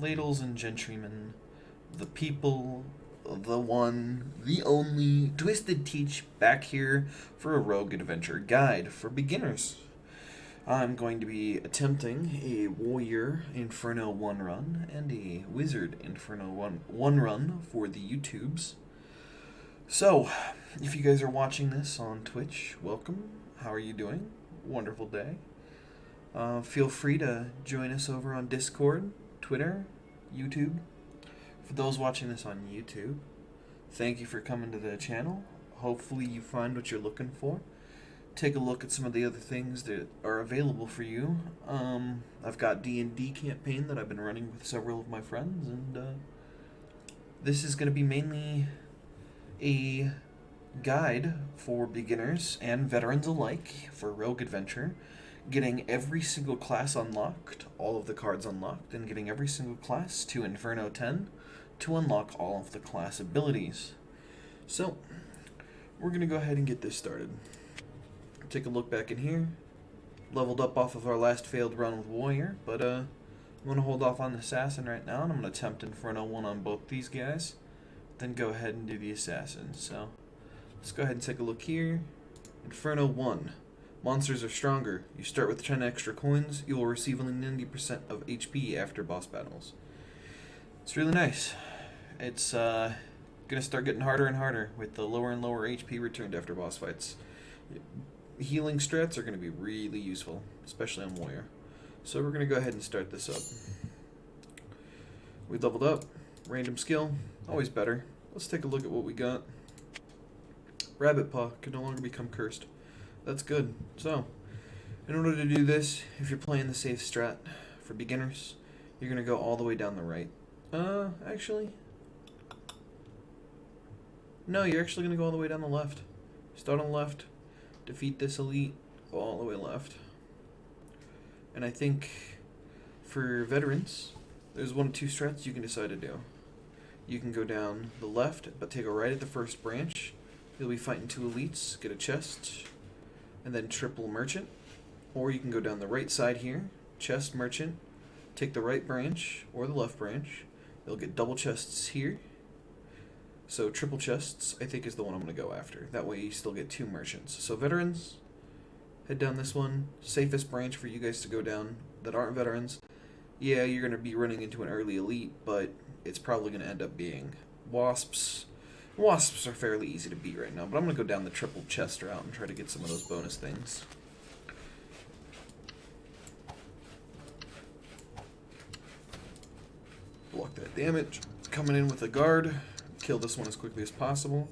Ladles and gentrymen, the people, the one, the only, Twisted Teach back here for a Rogue Adventure guide for beginners. I'm going to be attempting a Warrior Inferno 1 run and a Wizard Inferno 1 run for the YouTubes. So, if you guys are watching this on Twitch, welcome. How are you doing? Wonderful day. Feel free to join us over on Discord, Twitter, YouTube. For those watching this on YouTube, thank you for coming to the channel. Hopefully you find what you're looking for. Take a look at some of the other things that are available for you. I've got D&D campaign that I've been running with several of my friends, and this is going to be mainly a guide for beginners and veterans alike for Rogue Adventure, getting every single class unlocked, all of the cards unlocked, and getting every single class to Inferno 10 to unlock all of the class abilities. So, we're going to go ahead and get this started. Take a look back in here. Leveled up off of our last failed run with Warrior, but I'm going to hold off on the Assassin right now, and I'm going to attempt Inferno 1 on both these guys, then go ahead and do the Assassin. So, let's go ahead and take a look here. Inferno 1. Monsters are stronger. You start with 10 extra coins. You will receive only 90% of HP after boss battles. It's really nice. It's going to start getting harder and harder with the lower and lower HP returned after boss fights. Healing strats are going to be really useful, especially on Warrior. So we're going to go ahead and start this up. We leveled up. Random skill. Always better. Let's take a look at what we got. Rabbit Paw can no longer become cursed. That's good. So, in order to do this, if you're playing the safe strat for beginners, you're going to go all the way down the right. Actually, no, you're actually going to go all the way down the left. Start on the left, defeat this elite, go all the way left. And I think for veterans, there's one of two strats you can decide to do. You can go down the left, but take a right at the first branch. You'll be fighting two elites, get a chest, and then triple merchant. Or you can go down the right side here, chest, merchant, take the right branch or the left branch. You'll get double chests here. So triple chests, I think, is the one I'm going to go after. That way you still get two merchants. So veterans, head down this one. Safest branch for you guys to go down that aren't veterans. Yeah, you're going to be running into an early elite, but it's probably going to end up being wasps. Wasps are fairly easy to beat right now, but I'm going to go down the triple chest route and try to get some of those bonus things. Block that damage. Coming in with a guard. Kill this one as quickly as possible.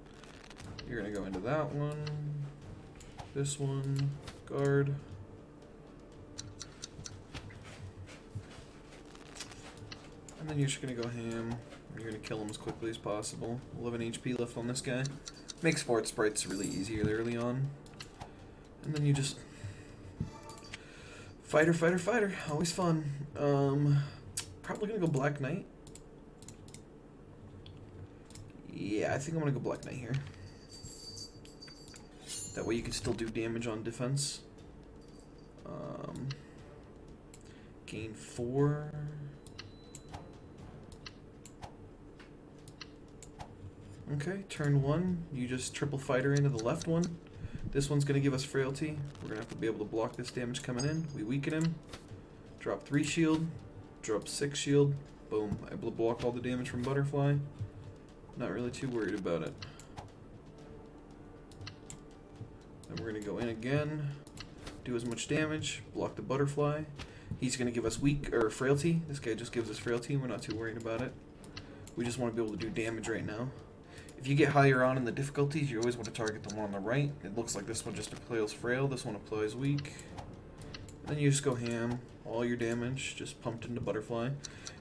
You're going to go into that one. This one. Guard. And then you're just going to go ham. You're going to kill him as quickly as possible. 11 HP left on this guy. Makes Fort Sprites really easier early on. And then you just... Fighter, fighter, fighter. Always fun. Probably going to go Black Knight. Yeah, I think I'm going to go Black Knight here. That way you can still do damage on defense. Gain 4... Okay, turn 1, you just triple fighter into the left one. This one's going to give us frailty. We're going to have to be able to block this damage coming in. We weaken him. Drop 3 shield. Drop 6 shield. Boom. Able to block all the damage from Butterfly. Not really too worried about it. Then we're going to go in again. Do as much damage. Block the Butterfly. He's going to give us frailty. This guy just gives us frailty. We're not too worried about it. We just want to be able to do damage right now. If you get higher on in the difficulties, you always want to target the one on the right. It looks like this one just applies frail, this one applies weak. Then you just go ham. All your damage just pumped into Butterfly.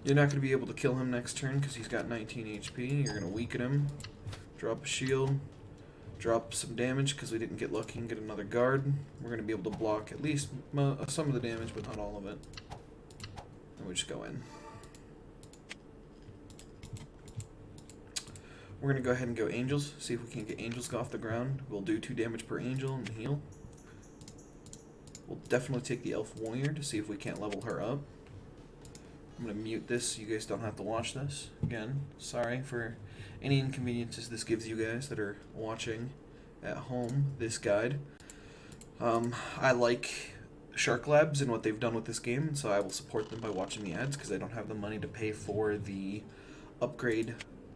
You're not going to be able to kill him next turn because he's got 19 HP. You're going to weaken him. Drop a shield. Drop some damage because we didn't get lucky and get another guard. We're going to be able to block at least some of the damage, but not all of it. And we just go in. We're going to go ahead and go Angels, see if we can get Angels off the ground. We'll do 2 damage per Angel and heal. We'll definitely take the Elf Warrior to see if we can't level her up. I'm going to mute this so you guys don't have to watch this. Again, sorry for any inconveniences this gives you guys that are watching at home this guide. I like Shark Labs and what they've done with this game, and so I will support them by watching the ads because I don't have the money to pay for the upgrade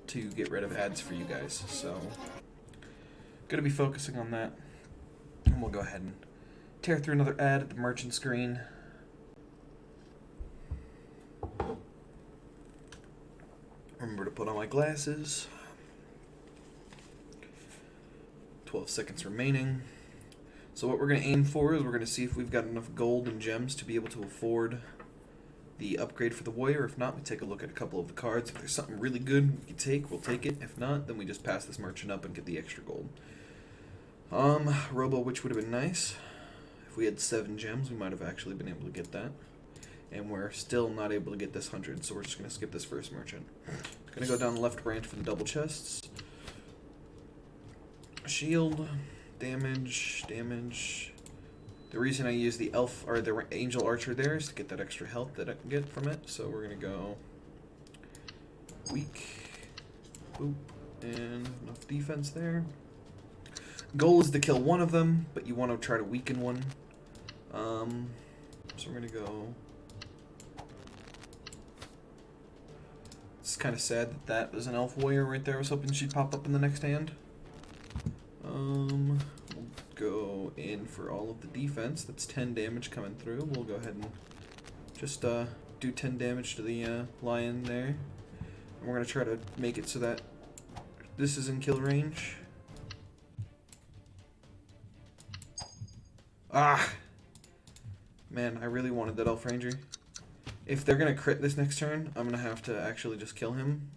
to get rid of ads for you guys. So, going to be focusing on that. And we'll go ahead and tear through another ad at the merchant screen. Remember to put on my glasses. 12 seconds remaining. So what we're going to aim for is we're going to see if we've got enough gold and gems to be able to afford the upgrade for the warrior. If not, we take a look at a couple of the cards. If there's something really good we can take, we'll take it. If not, then we just pass this merchant up and get the extra gold. Robo Witch would have been nice. If we had 7 gems, we might have actually been able to get that. And we're still not able to get this 100, so we're just going to skip this first merchant. Going to go down the left branch for the double chests. Shield, damage. The reason I use the elf or the angel archer there is to get that extra health that I can get from it. So we're going to go weak, boop, and enough defense there. Goal is to kill one of them, but you want to try to weaken one. So we're going to go... It's kind of sad that that was an elf warrior right there. I was hoping she'd pop up in the next hand. We'll go in for all of the defense. That's 10 damage coming through. We'll go ahead and just do 10 damage to the lion there. And we're going to try to make it so that this is in kill range. Ah! Man, I really wanted that elf ranger. If they're going to crit this next turn, I'm going to have to actually just kill him.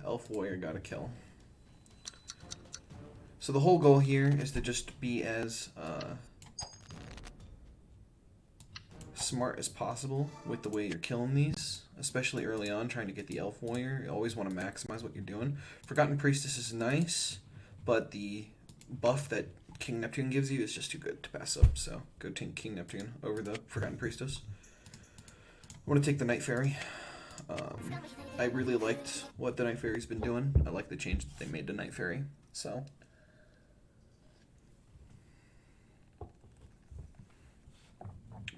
Elf warrior got a kill. So the whole goal here is to just be as smart as possible with the way you're killing these, especially early on trying to get the elf warrior. You always want to maximize what you're doing. Forgotten Priestess is nice, but the buff that King Neptune gives you is just too good to pass up, so go take King Neptune over the Forgotten Priestess. I want to take the Night Fairy. I really liked what the Night Fairy's been doing. I like the change that they made to Night Fairy, so...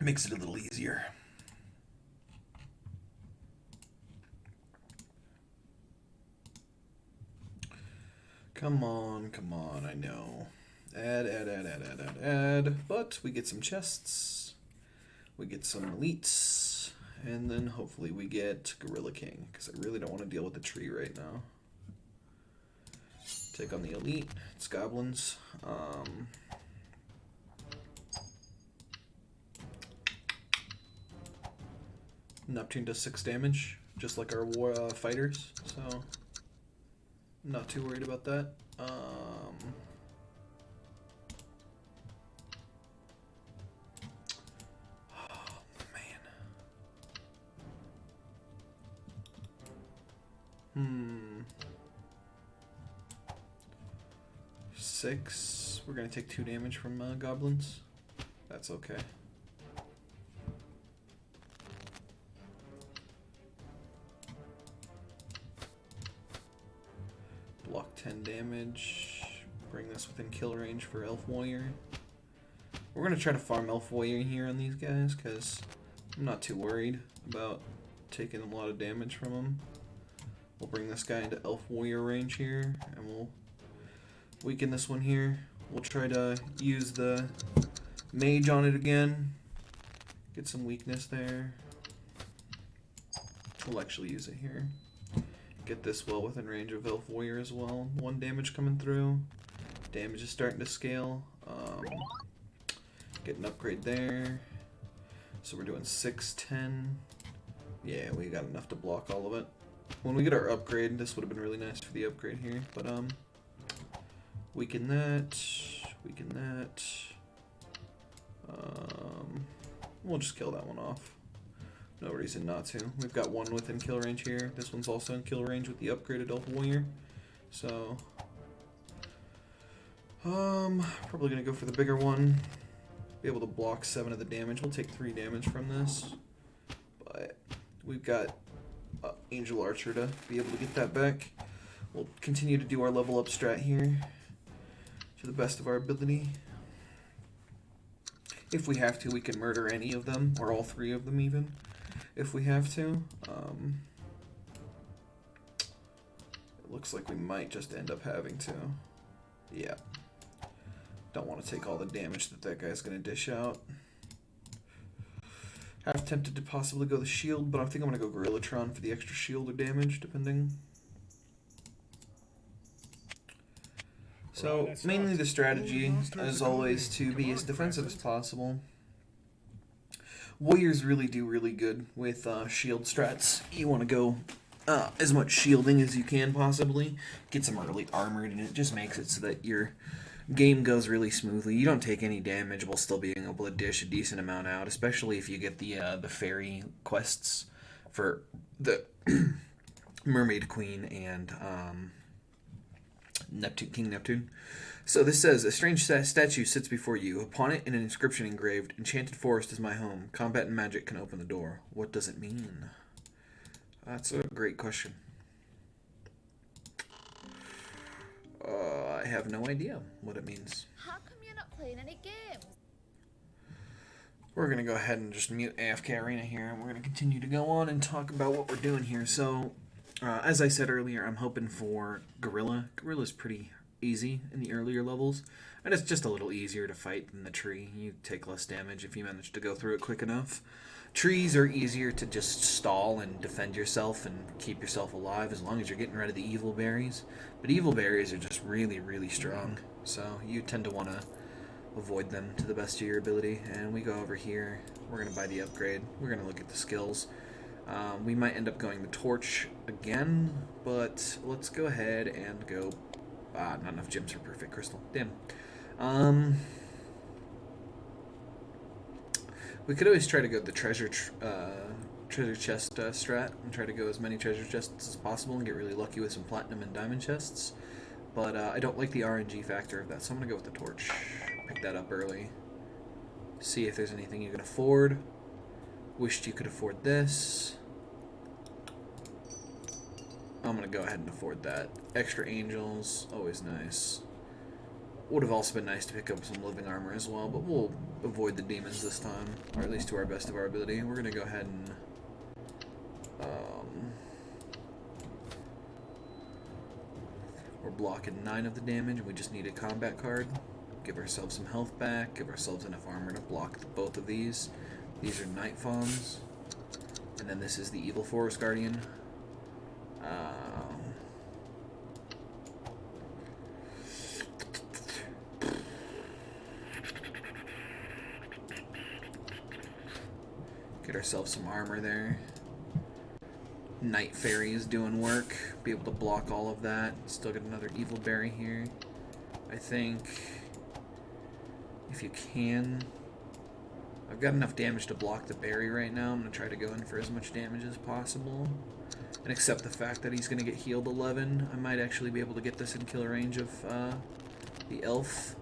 makes it a little easier. Come on, I know. Add. But we get some chests, we get some elites, and then hopefully we get Gorilla King, because I really don't want to deal with the tree right now. Take on the elite, it's goblins. Neptune does 6 damage, just like our fighters, so I'm not too worried about that. Oh, man. 6. We're gonna take 2 damage from goblins. That's okay. Block 10 damage. Bring this within kill range for Elf Warrior. We're going to try to farm Elf Warrior here on these guys because I'm not too worried about taking a lot of damage from them. We'll bring this guy into Elf Warrior range here and we'll weaken this one here. We'll try to use the mage on it again. Get some weakness there. We'll actually use it here. Get this well within range of Elf Warrior as well. 1 damage coming through. Damage is starting to scale. Get an upgrade there. So we're doing 6, 10. Yeah, we got enough to block all of it. When we get our upgrade, this would have been really nice for the upgrade here. But weaken that. Weaken that. We'll just kill that one off. No reason not to. We've got one within kill range here. This one's also in kill range with the upgraded Elf Warrior. So Probably gonna go for the bigger one. Be able to block 7 of the damage. We'll take 3 damage from this. But we've got Angel Archer to be able to get that back. We'll continue to do our level up strat here to the best of our ability. If we have to, we can murder any of them, or all 3 of them even, if we have to. It looks like we might just end up having to. Yeah. Don't want to take all the damage that guy's going to dish out. Half tempted to possibly go the shield, but I think I'm going to go Gorillatron for the extra shield or damage, depending. So, mainly the strategy, as always, to be as defensive as possible. Warriors really do really good with shield strats. You want to go as much shielding as you can possibly. Get some early armored, and it just makes it so that your game goes really smoothly. You don't take any damage while still being able to dish a decent amount out, especially if you get the fairy quests for the Mermaid Queen and King Neptune. So this says, a strange statue sits before you. Upon it, an inscription engraved, "Enchanted forest is my home. Combat and magic can open the door." What does it mean? That's a great question. I have no idea what it means. How come you're not playing any games? We're going to go ahead and just mute AFK Arena here, and we're going to continue to go on and talk about what we're doing here. So, as I said earlier, I'm hoping for Gorilla. Gorilla's pretty easy in the earlier levels, and it's just a little easier to fight than the tree. You take less damage if you manage to go through it quick enough. Trees are easier to just stall and defend yourself and keep yourself alive as long as you're getting rid of the evil berries. But evil berries are just really, really strong, so you tend to want to avoid them to the best of your ability. And we go over here. We're going to buy the upgrade. We're going to look at the skills. We might end up going the torch again, but let's go ahead and go... not enough gems for perfect crystal. Damn. We could always try to go the treasure chest strat and try to go as many treasure chests as possible and get really lucky with some platinum and diamond chests. But I don't like the RNG factor of that, so I'm going to go with the torch. Pick that up early. See if there's anything you can afford. Wished you could afford this. I'm going to go ahead and afford that. Extra angels, always nice. Would have also been nice to pick up some living armor as well, but we'll avoid the demons this time, or at least to our best of our ability. We're going to go ahead and... we're blocking 9 of the damage, and we just need a combat card. Give ourselves some health back, give ourselves enough armor to block both of these. These are Night Fawns, and then this is the Evil Forest Guardian. Get ourselves some armor there. Night Fairy is doing work. Be able to block all of that. Still get another Evil Berry here. I think if you can... I've got enough damage to block the berry right now. I'm going to try to go in for as much damage as possible. And accept the fact that he's going to get healed 11. I might actually be able to get this in kill range of the elf.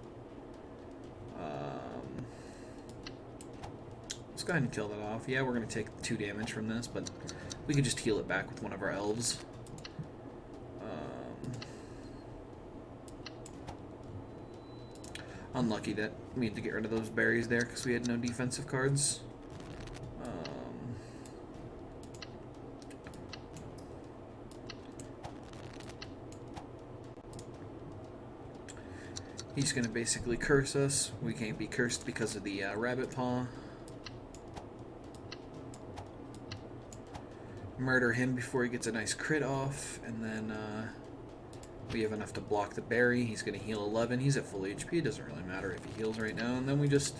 Let's go ahead and kill that off. Yeah, we're going to take 2 damage from this, but we could just heal it back with one of our elves. Unlucky that we had to get rid of those berries there because we had no defensive cards. He's going to basically curse us. We can't be cursed because of the rabbit paw. Murder him before he gets a nice crit off, and then we have enough to block the berry. He's going to heal 11. He's at full HP. It doesn't really matter if he heals right now. And then we just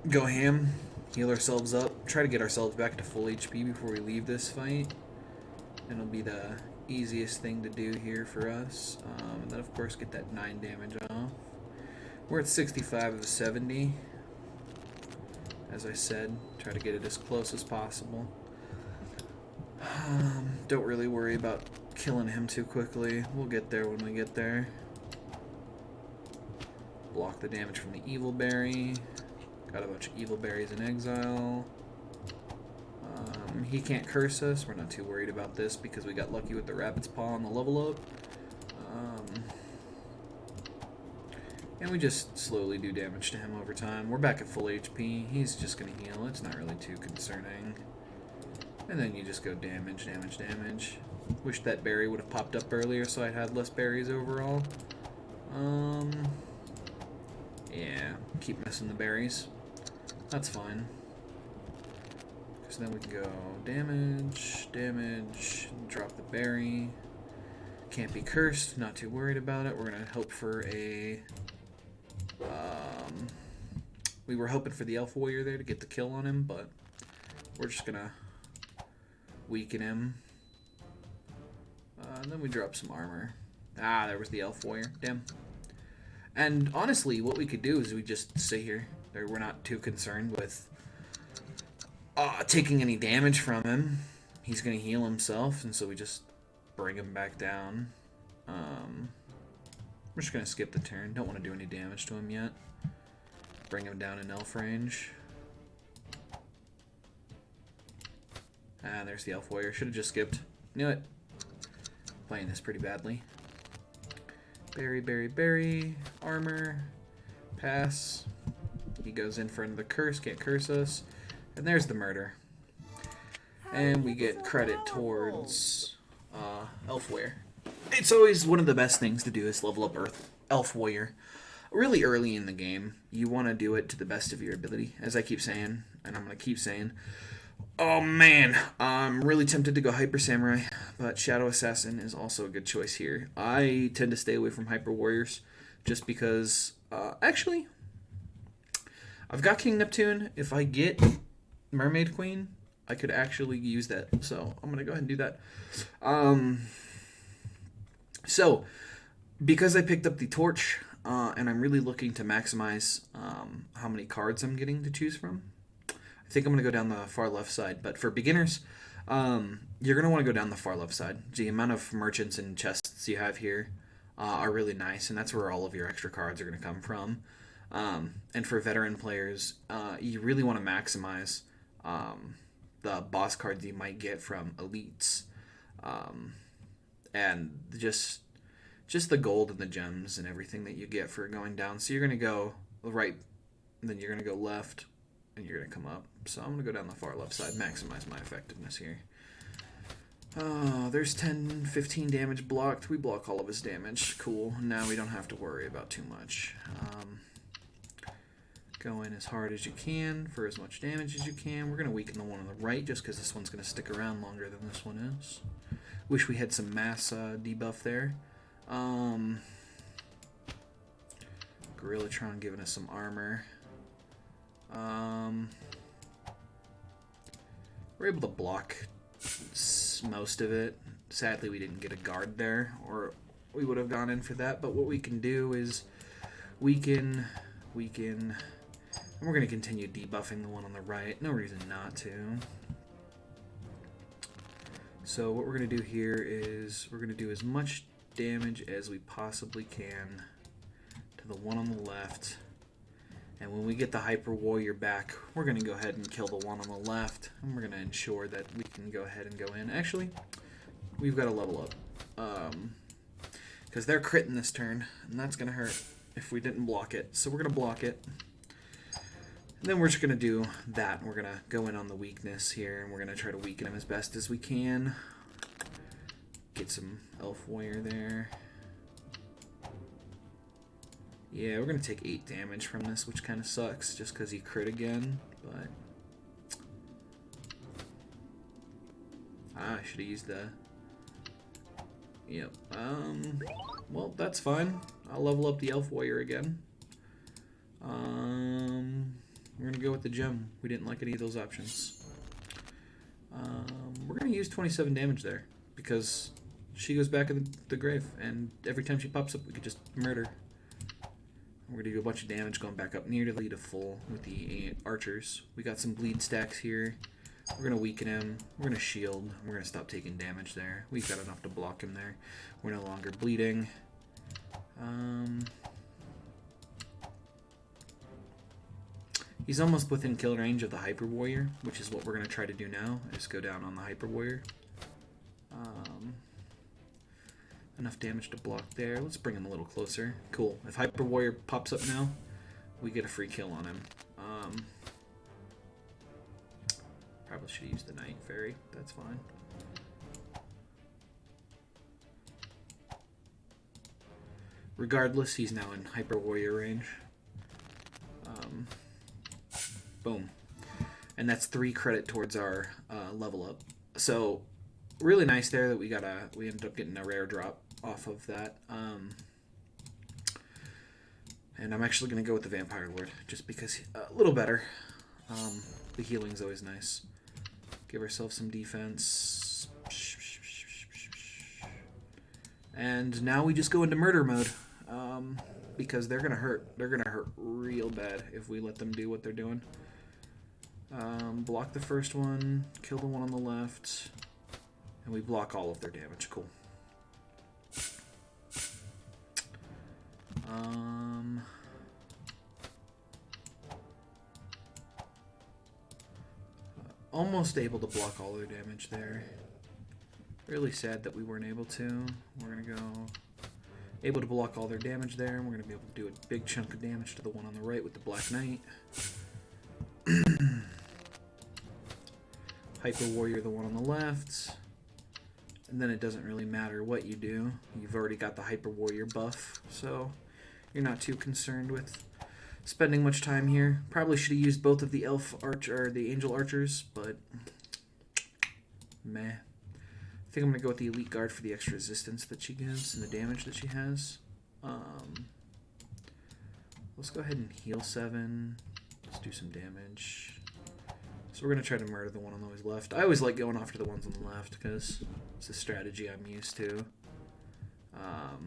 go ham, heal ourselves up, try to get ourselves back to full HP before we leave this fight. And it'll be the easiest thing to do here for us. And then, of course, get that 9 damage off. We're at 65 of 70. As I said, try to get it as close as possible. Don't really worry about killing him too quickly. We'll get there when we get there. Block the damage from the evil berry. Got a bunch of evil berries in exile. He can't curse us. We're not too worried about this because we got lucky with the rabbit's paw on the level up. And we just slowly do damage to him over time. We're back at full HP. He's just going to heal. It's not really too concerning. And then you just go damage, damage, damage. Wish that berry would have popped up earlier so I'd had less berries overall. Yeah, keep missing the berries. That's fine. So then we can go damage, damage, drop the berry. Can't be cursed, not too worried about it. We're going to hope for a... we were hoping for the elf warrior there to get the kill on him, but we're just going to weaken him. And then we drop some armor. Ah, there was the elf warrior. Damn. And honestly, what we could do is we just sit here. We're not too concerned with taking any damage from him. He's going to heal himself, and so we just bring him back down. We're just going to skip the turn. Don't want to do any damage to him yet. Bring him down in elf range. Ah, there's the elf warrior. Should have just skipped. Knew it. Playing this pretty badly. Berry, berry, berry. Armor. Pass. He goes in for another curse. Can't curse us. And there's the murder. And we get credit towards elf warrior. It's always one of the best things to do is level up elf warrior. Really early in the game, you want to do it to the best of your ability. As I keep saying, and I'm going to keep saying, oh man, I'm really tempted to go Hyper Samurai, but Shadow Assassin is also a good choice here. I tend to stay away from Hyper Warriors just because, actually, I've got King Neptune. If I get Mermaid Queen, I could actually use that. So I'm going to go ahead and do that. So, because I picked up the torch, and I'm really looking to maximize how many cards I'm getting to choose from, I think I'm going to go down the far left side. But for beginners, you're going to want to go down the far left side. The amount of merchants and chests you have here are really nice, and that's where all of your extra cards are going to come from. And for veteran players, you really want to maximize the boss cards you might get from elites. And just the gold and the gems and everything that you get for going down. So you're going to go right, then you're going to go left, and you're going to come up. So I'm going to go down the far left side, maximize my effectiveness here. There's 10, 15 damage blocked. We block all of his damage. Cool. Now we don't have to worry about too much. Go in as hard as you can for as much damage as you can. We're going to weaken the one on the right just because this one's going to stick around longer than this one is. Wish we had some mass debuff there. Gorillatron giving us some armor. We're able to block most of it. Sadly, we didn't get a guard there, or we would have gone in for that. But what we can do is weaken, and we're going to continue debuffing the one on the right. No reason not to. So what we're going to do here is we're going to do as much damage as we possibly can to the one on the left. And when we get the Hyper Warrior back, we're going to go ahead and kill the one on the left. And we're going to ensure that we can go ahead and go in. Actually, we've got to level up. Because they're critting this turn, and that's going to hurt if we didn't block it. So we're going to block it. And then we're just going to do that. We're going to go in on the weakness here, and we're going to try to weaken him as best as we can. Get some Elf Warrior there. Yeah, we're going to take 8 damage from this, which kind of sucks, just because he crit again, but... I should have used the... Yep, well, that's fine. I'll level up the Elf Warrior again. We're going to go with the gem. We didn't like any of those options. We're going to use 27 damage there, because she goes back in the grave, and every time she pops up, we could just murder. We're going to do a bunch of damage going back up nearly to full with the archers. We got some bleed stacks here. We're going to weaken him. We're going to shield. We're going to stop taking damage there. We've got enough to block him there. We're no longer bleeding. He's almost within kill range of the Hyper Warrior, which is what we're going to try to do now, is go down on the Hyper Warrior. Enough damage to block there. Let's bring him a little closer. Cool. If Hyper Warrior pops up now, we get a free kill on him. Probably should use the Night Fairy. That's fine. Regardless, he's now in Hyper Warrior range. Boom. And that's 3 credit towards our level up. So, really nice there that we ended up getting a rare drop off of that. And I'm actually going to go with the Vampire Lord, just because a little better. The healing's always nice. Give ourselves some defense. And now we just go into murder mode. Because they're gonna hurt. They're gonna hurt real bad if we let them do what they're doing. Block the first one, kill the one on the left, and we block all of their damage. Cool. Almost able to block all their damage there. Really sad that we weren't able to. We're gonna go. Able to block all their damage there, and we're going to be able to do a big chunk of damage to the one on the right with the Black Knight. Hyper Warrior, the one on the left. And then it doesn't really matter what you do. You've already got the Hyper Warrior buff, so you're not too concerned with spending much time here. Probably should have used both of the the Angel Archers, but meh. I think I'm going to go with the Elite Guard for the extra resistance that she gives and the damage that she has. Let's go ahead and heal 7. Let's do some damage. So we're going to try to murder the one on the left. I always like going after the ones on the left because it's a strategy I'm used to. Oh.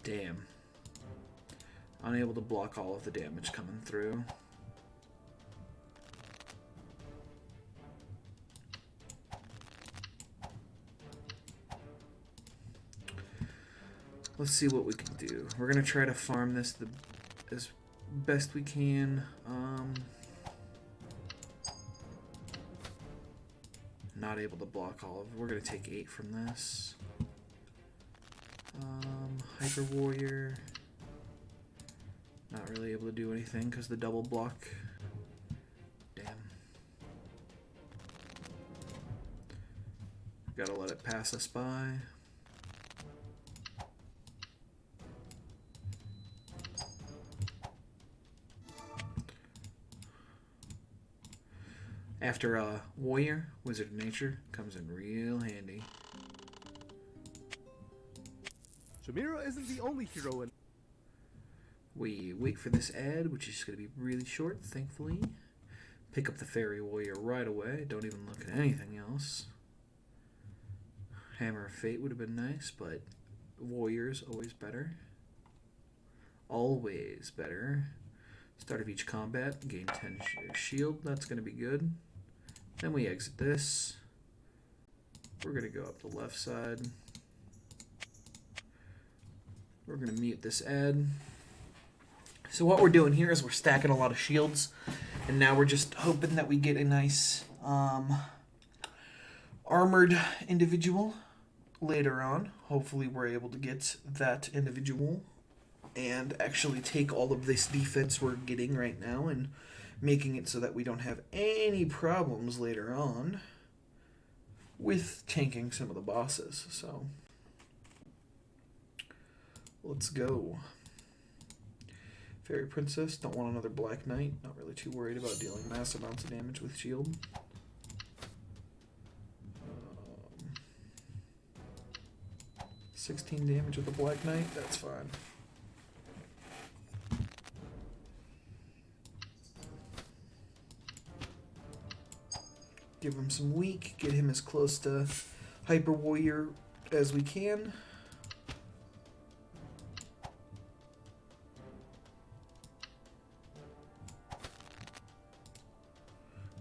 Damn. Unable to block all of the damage coming through. Let's see what we can do. We're going to try to farm this as best we can. Not able to block all of it. We're going to take 8 from this. Hyper Warrior. Not really able to do anything because the double block. Damn. Gotta let it pass us by. After a Warrior, Wizard of Nature comes in real handy. Shamira isn't the only hero in. We wait for this ad, which is going to be really short, thankfully. Pick up the Fairy Warrior right away. Don't even look at anything else. Hammer of Fate would have been nice, but Warrior's always better. Always better. Start of each combat, gain 10 shield. That's going to be good. Then we exit this. We're going to go up the left side. We're going to mute this ad. So what we're doing here is we're stacking a lot of shields, and now we're just hoping that we get a nice armored individual later on. Hopefully we're able to get that individual and actually take all of this defense we're getting right now and making it so that we don't have any problems later on with tanking some of the bosses. So let's go. Fairy Princess, don't want another Black Knight. Not really too worried about dealing mass amounts of damage with shield. 16 damage with the Black Knight, that's fine. Give him some weak, get him as close to Hyper Warrior as we can.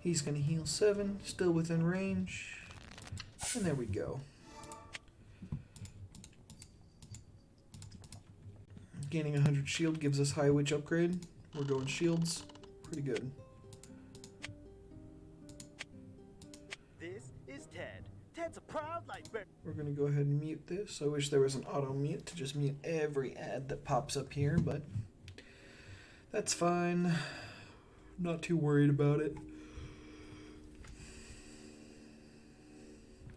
He's going to heal 7, still within range. And there we go. Gaining 100 shield gives us high witch upgrade. We're going shields. Pretty good. This is Ted. Ted's a proud lifer. We're going to go ahead and mute this. I wish there was an auto mute to just mute every ad that pops up here, but that's fine. Not too worried about it.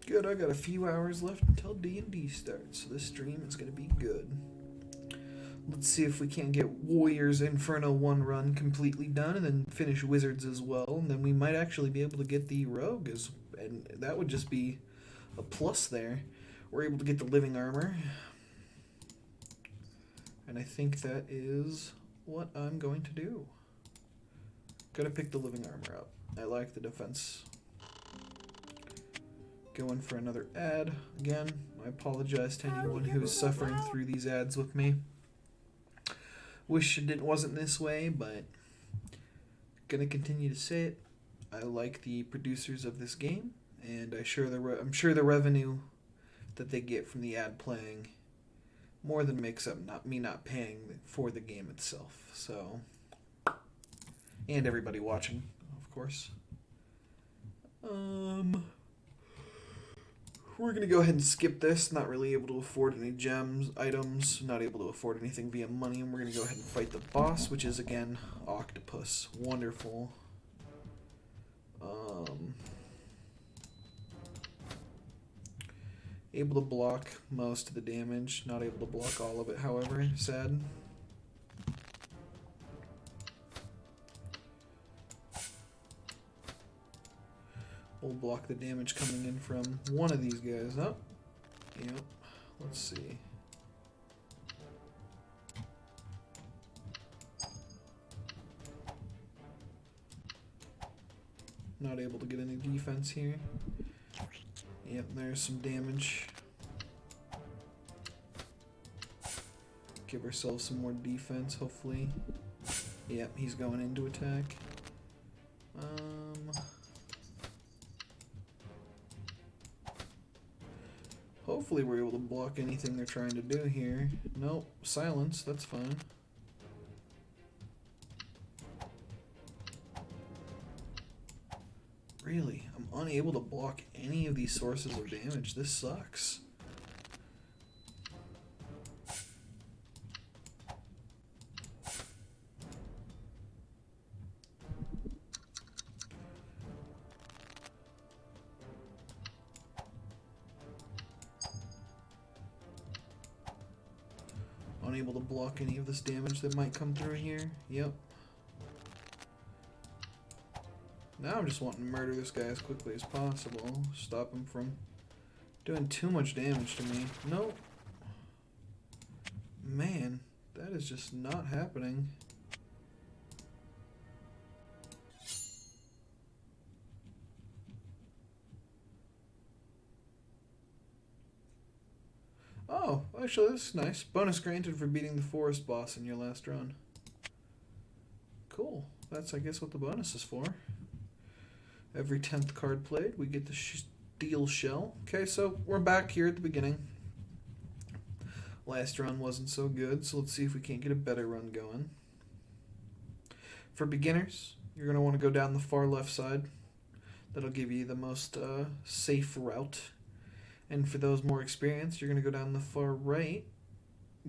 Good, I got a few hours left until D&D starts, so this stream is going to be good. Let's see if we can't get Warriors Inferno 1 run completely done and then finish Wizards as well, and then we might actually be able to get the Rogue, and that would just be a plus there. We're able to get the Living Armor, and I think that is what I'm going to do. Gotta pick the Living Armor up. I like the defense. Going for another ad. Again, I apologize to anyone who's suffering through these ads with me. Wish it wasn't this way, but gonna continue to say it. I like the producers of this game, and I'm sure the revenue that they get from the ad playing more than makes up me not paying for the game itself. So, and everybody watching, of course. We're going to go ahead and skip this. Not really able to afford any items, not able to afford anything via money, and we're going to go ahead and fight the boss, which is, again, Octopus. Wonderful. Able to block most of the damage, not able to block all of it, however. Sad. We'll block the damage coming in from one of these guys. Oh, yep. Let's see. Not able to get any defense here. Yep, there's some damage. Give ourselves some more defense, hopefully. Yep, he's going into attack. Hopefully we're able to block anything they're trying to do here. Nope, silence, that's fine. Really, I'm unable to block any of these sources of damage. This sucks. Unable to block any of this damage that might come through here. Yep. Now I'm just wanting to murder this guy as quickly as possible. Stop him from doing too much damage to me. Nope. Man, that is just not happening. Oh, actually this is nice. Bonus granted for beating the forest boss in your last run. Cool. That's, I guess, what the bonus is for. Every 10th card played, we get the steel shell. Okay, so we're back here at the beginning. Last run wasn't so good, so let's see if we can't get a better run going. For beginners, you're going to want to go down the far left side. That'll give you the most safe route. And for those more experienced, you're going to go down the far right,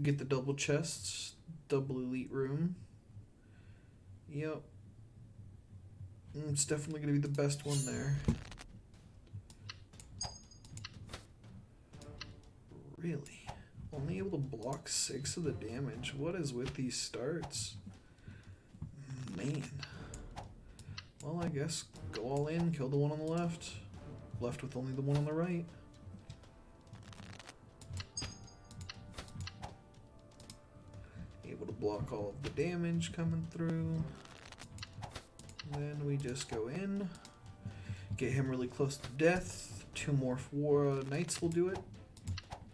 get the double chests, double elite room. Yep. It's definitely going to be the best one there. Really? Only able to block 6 of the damage. What is with these starts? Man. Well, I guess go all in, kill the one on the left. Left with only the one on the right. Able to block all of the damage coming through. Then we just go in, get him really close to death. 2 more knights will do it.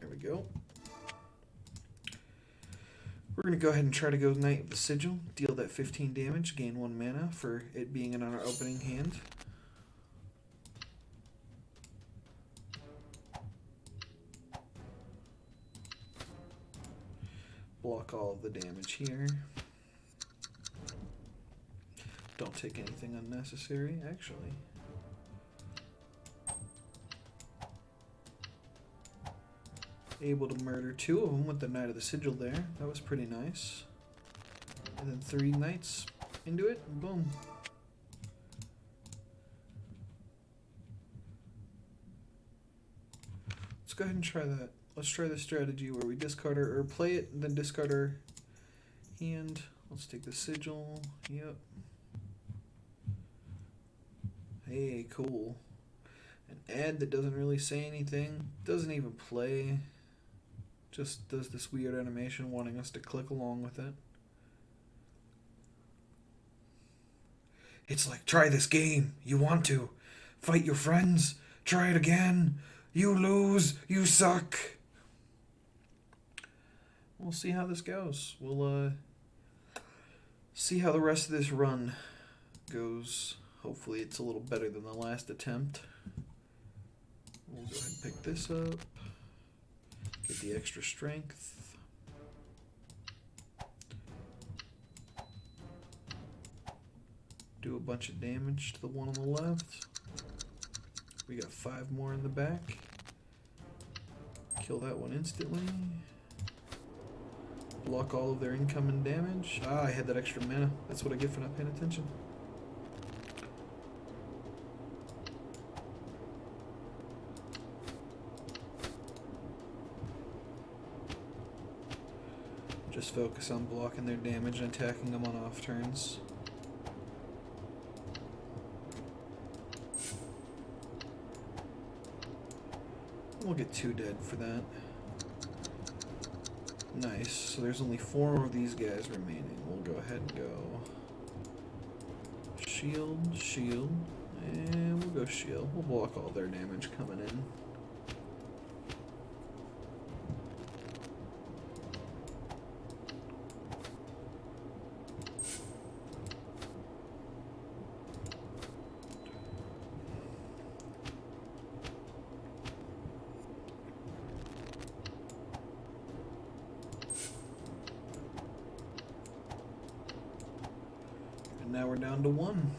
There we go. We're going to go ahead and try to go Knight of the Sigil, deal that 15 damage, gain 1 mana for it being in our opening hand. block all of the damage here. Don't take anything unnecessary, actually. Able to murder 2 of them with the Knight of the Sigil there. That was pretty nice. And then 3 knights into it, and boom. Let's go ahead and try that. Let's try the strategy where we discard or play it and then discard our hand. Let's take the sigil. Yep. Hey, cool. An ad that doesn't really say anything, doesn't even play, just does this weird animation wanting us to click along with it. It's like, try this game. You want to. Fight your friends. Try it again. You lose. You suck. We'll see how this goes. We'll see how the rest of this run goes. Hopefully it's a little better than the last attempt. We'll go ahead and pick this up. Get the extra strength. Do a bunch of damage to the one on the left. We got 5 more in the back. Kill that one instantly. Block all of their incoming damage. Ah, I had that extra mana. That's what I get for not paying attention. Just focus on blocking their damage and attacking them on off turns. We'll get 2 dead for that. Nice. So there's only 4 more of these guys remaining. We'll go ahead and go shield, shield, and we'll go shield. We'll block all their damage coming in. Now we're down to 1.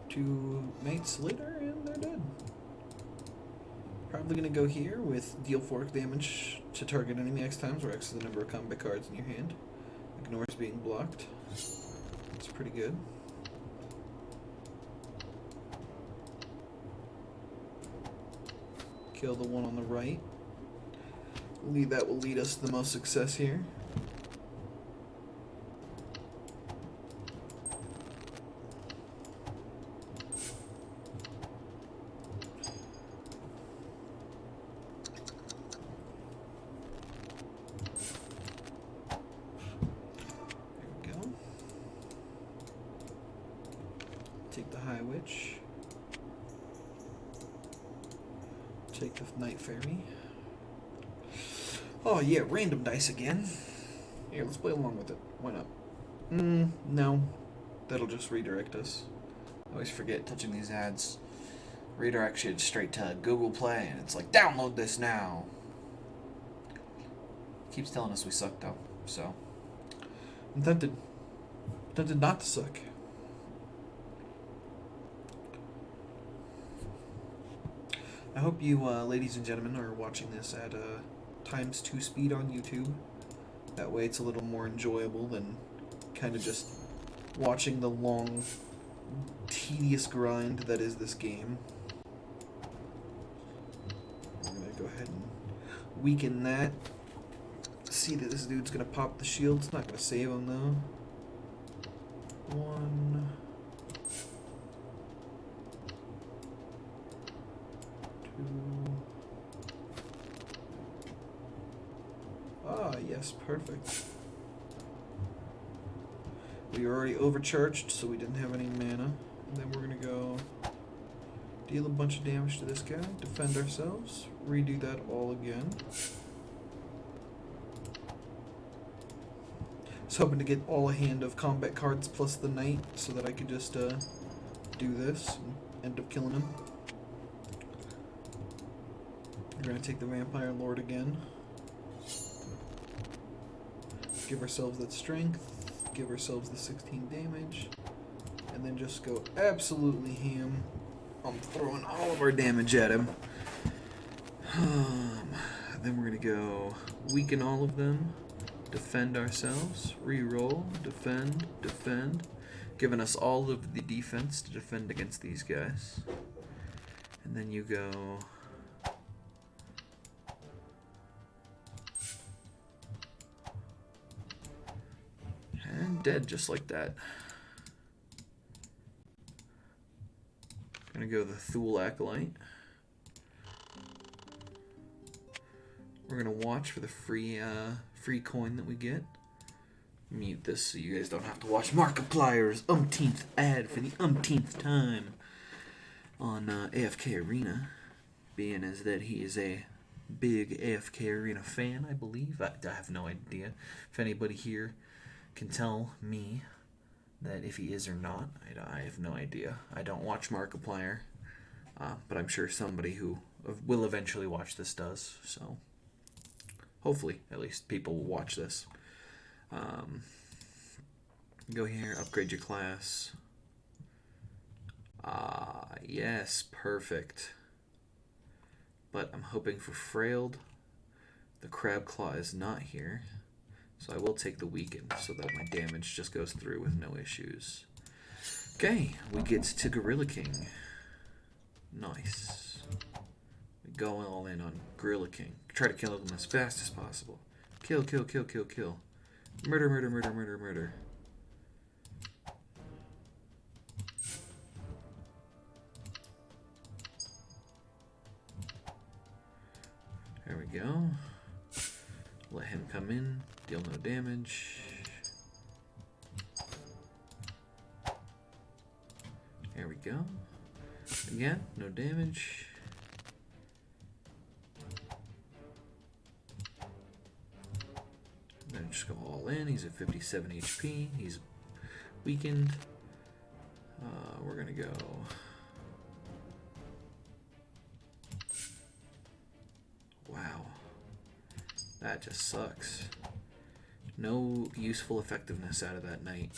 2 mates later, and they're dead. Probably gonna go here with deal 4 damage to target enemy X times, where X is the number of combat cards in your hand. Ignores being blocked. That's pretty good. Kill the one on the right. That will lead us to the most success here. Take the High Witch. Take the Night Fairy. Oh yeah, random dice again. Here, let's play along with it. Why not? No. That'll just redirect us. I always forget touching these ads. Redirects you straight to Google Play, and it's like, download this now. Keeps telling us we suck though, so. I'm tempted. Tempted not to suck. I hope you, ladies and gentlemen, are watching this at ×2 speed on YouTube. That way it's a little more enjoyable than kind of just watching the long, tedious grind that is this game. I'm going to go ahead and weaken that. See that this dude's going to pop the shield. It's not going to save him, though. 1... 2... Ah, yes, perfect. We were already overcharged, so we didn't have any mana. And then we're gonna go deal a bunch of damage to this guy, defend ourselves, redo that all again. I was hoping to get all a hand of combat cards plus the knight so that I could just do this and end up killing him. We're gonna take the Vampire Lord again. Give ourselves that strength. Give ourselves the 16 damage. And then just go absolutely ham. I'm throwing all of our damage at him. Then we're gonna go weaken all of them. Defend ourselves. Reroll. Defend. Defend. Giving us all of the defense to defend against these guys. And then you go... and dead just like that. Gonna go the Thule Acolyte. We're gonna watch for the free coin that we get. Mute this so you guys don't have to watch Markiplier's umpteenth ad for the umpteenth time on AFK Arena, being as that he is a big AFK Arena fan, I believe. I have no idea if anybody here can tell me that if he is or not. I have no idea. I don't watch Markiplier, but I'm sure somebody who will eventually watch this does. So hopefully, at least people will watch this. Go here, upgrade your class. Yes, perfect. But I'm hoping for Frailed. The Crab Claw is not here. So I will take the Weakened so that my damage just goes through with no issues. Okay, we get to Gorilla King. Nice. We go all in on Gorilla King. Try to kill him as fast as possible. Kill, kill, kill, kill, kill. Murder, murder, murder, murder, murder. There we go. Let him come in. Deal no damage. There we go. Again, no damage. Then just go all in. He's at 57 HP. He's weakened. We're gonna go. Wow. That just sucks. No useful effectiveness out of that knight.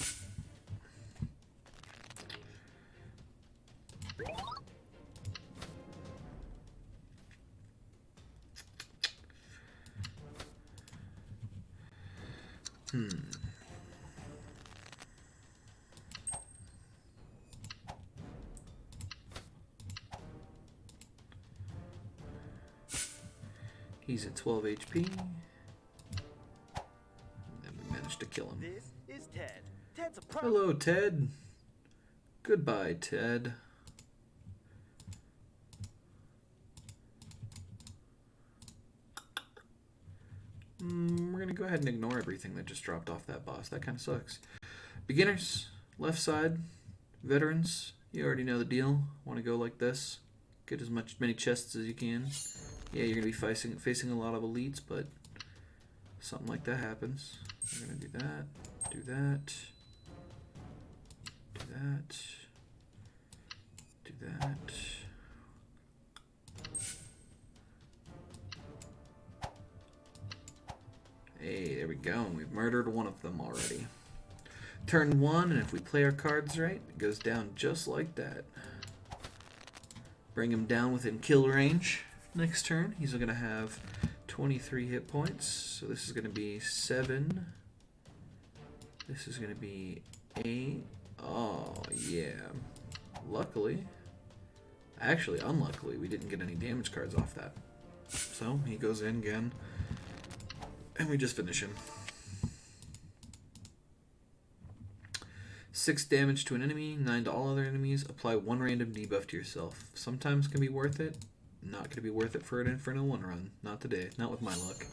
He's at 12 HP. And we managed to kill him. This is Ted. Ted's a pro. Hello, Ted. Goodbye, Ted. We're gonna go ahead and ignore everything that just dropped off that boss. That kind of sucks. Beginners, left side. Veterans, you already know the deal. Want to go like this. Get as many chests as you can. Yeah, you're going to be facing a lot of elites, but something like that happens. We're going to do that, do that, do that, do that. Hey, there we go. We've murdered one of them already. Turn 1, and if we play our cards right, it goes down just like that. Bring him down within kill range. Next turn, he's going to have 23 hit points. So this is going to be 7. This is going to be 8. Oh, yeah. Luckily, actually, unluckily, we didn't get any damage cards off that. So he goes in again, and we just finish him. 6 damage to an enemy, 9 to all other enemies. Apply 1 random debuff to yourself. Sometimes can be worth it. Not going to be worth it for an Inferno 1 run. Not today. Not with my luck.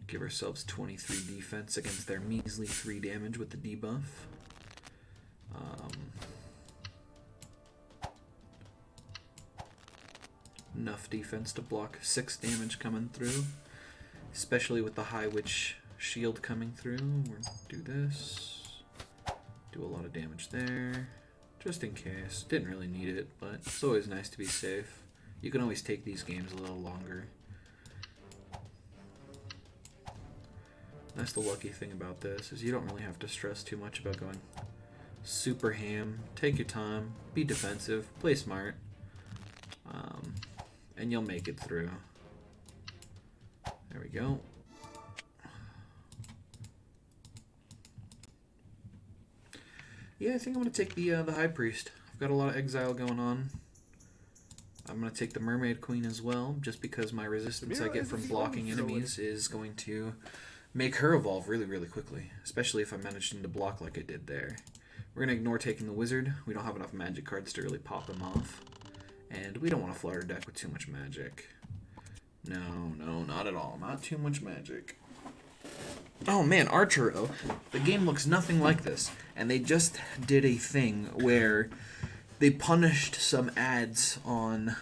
Give ourselves 23 defense against their measly 3 damage with the debuff. Enough defense to block 6 damage coming through. Especially with the High Witch shield coming through. We'll do this. Do a lot of damage there. Just in case. Didn't really need it, but it's always nice to be safe. You can always take these games a little longer. That's the lucky thing about this, is you don't really have to stress too much about going super ham. Take your time, be defensive, play smart, and you'll make it through. There we go. Yeah, I think I'm going to take the High Priest. I've got a lot of exile going on. I'm going to take the Mermaid Queen as well, just because my resistance I get from blocking enemies is going to make her evolve really, really quickly, especially if I'm managing to block like I did there. We're going to ignore taking the Wizard. We don't have enough magic cards to really pop him off. And we don't want to flood our deck with too much magic. No, not at all. Not too much magic. Oh man, Archero. The game looks nothing like this. And they just did a thing where they punished some ads online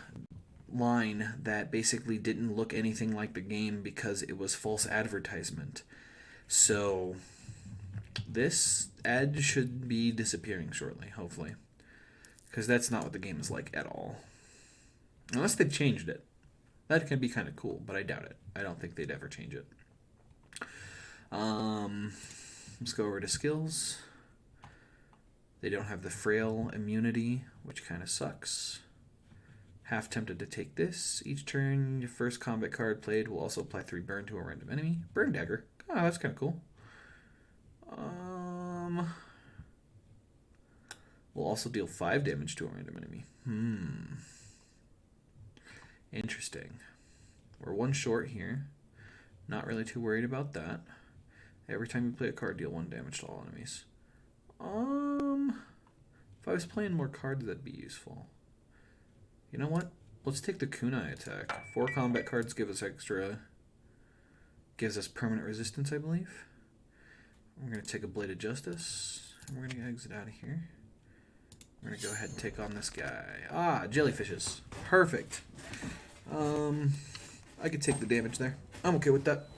that basically didn't look anything like the game because it was false advertisement. So this ad should be disappearing shortly, hopefully. Because that's not what the game is like at all. Unless they've changed it. That can be kind of cool, but I doubt it. I don't think they'd ever change it. Let's go over to skills. They don't have the frail immunity, which kind of sucks. Half tempted to take this. Each turn, your first combat card played will also apply 3 burn to a random enemy. Burn dagger. Oh, that's kind of cool. Will also deal 5 damage to a random enemy. Interesting. We're 1 short here. Not really too worried about that. Every time you play a card, deal 1 damage to all enemies. If I was playing more cards, that'd be useful. You know what? Let's take the kunai attack. 4 combat cards give us gives us permanent resistance, I believe. We're going to take a Blade of Justice. And we're going to exit out of here. We're going to go ahead and take on this guy. Ah, jellyfishes. Perfect. I could take the damage there. I'm okay with that.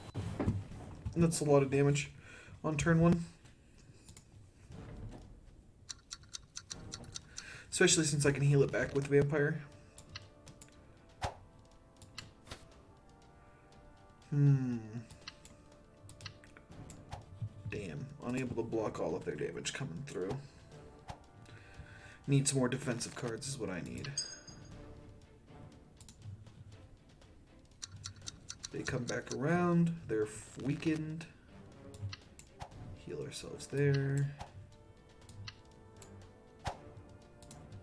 That's a lot of damage on turn 1. Especially since I can heal it back with Vampire. Damn. Unable to block all of their damage coming through. Need some more defensive cards is what I need. They come back around. They're weakened. Heal ourselves there.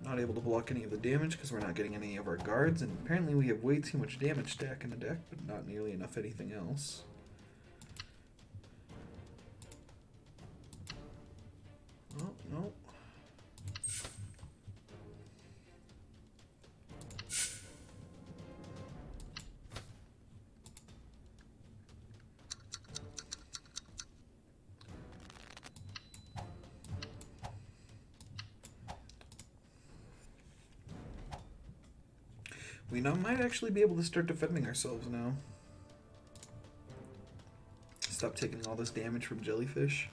Not able to block any of the damage because we're not getting any of our guards. And apparently we have way too much damage stack in the deck, but not nearly enough anything else. Oh, no. We now might actually be able to start defending ourselves now. Stop taking all this damage from jellyfish.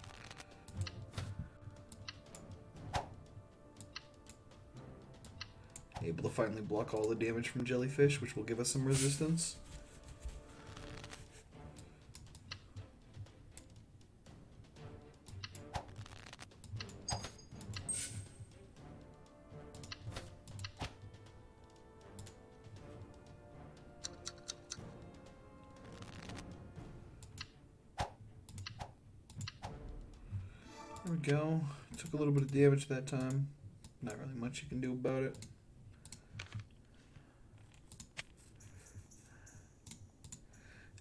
Able to finally block all the damage from jellyfish, which will give us some resistance. There we go. Took a little bit of damage that time. Not really much you can do about it.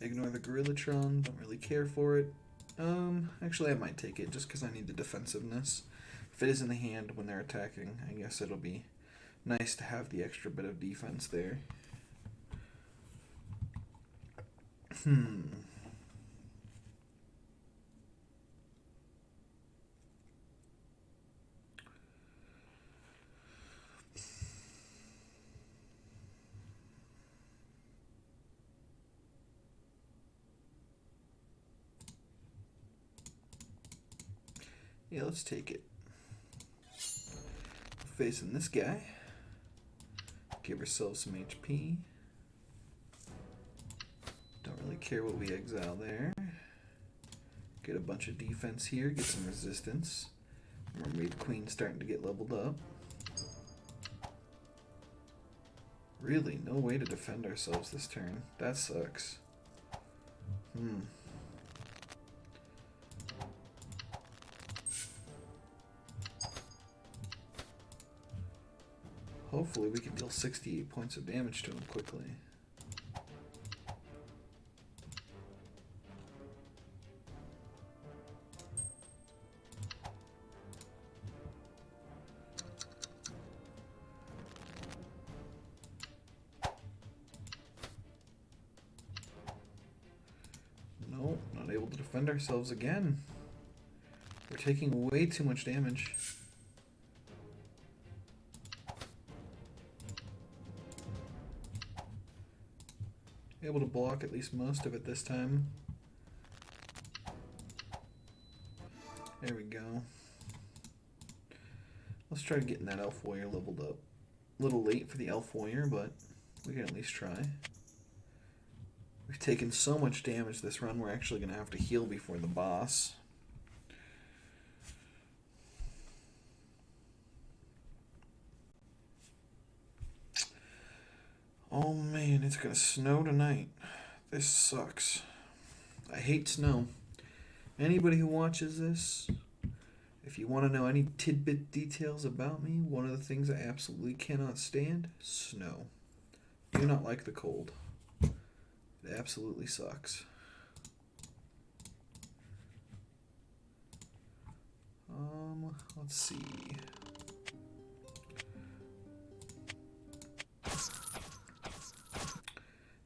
Ignore the Gorillatron. Don't really care for it. Actually I might take it just because I need the defensiveness. If it is in the hand when they're attacking, I guess it'll be nice to have the extra bit of defense there. Yeah, let's take it. Facing this guy. Give ourselves some HP. Don't really care what we exile there. Get a bunch of defense here, get some resistance. Mermaid Queen's starting to get leveled up. Really, no way to defend ourselves this turn. That sucks. Hopefully we can deal 68 points of damage to him quickly. Nope, not able to defend ourselves again. We're taking way too much damage. Able to block at least most of it this time. There we go. Let's try getting that elf warrior leveled up. A little late for the elf warrior, but we can at least try. We've taken so much damage this run, we're actually going to have to heal before the boss. Oh man, it's going to snow tonight. This sucks. I hate snow. Anybody who watches this, if you want to know any tidbit details about me, one of the things I absolutely cannot stand, snow. Do not like the cold. It absolutely sucks. Let's see.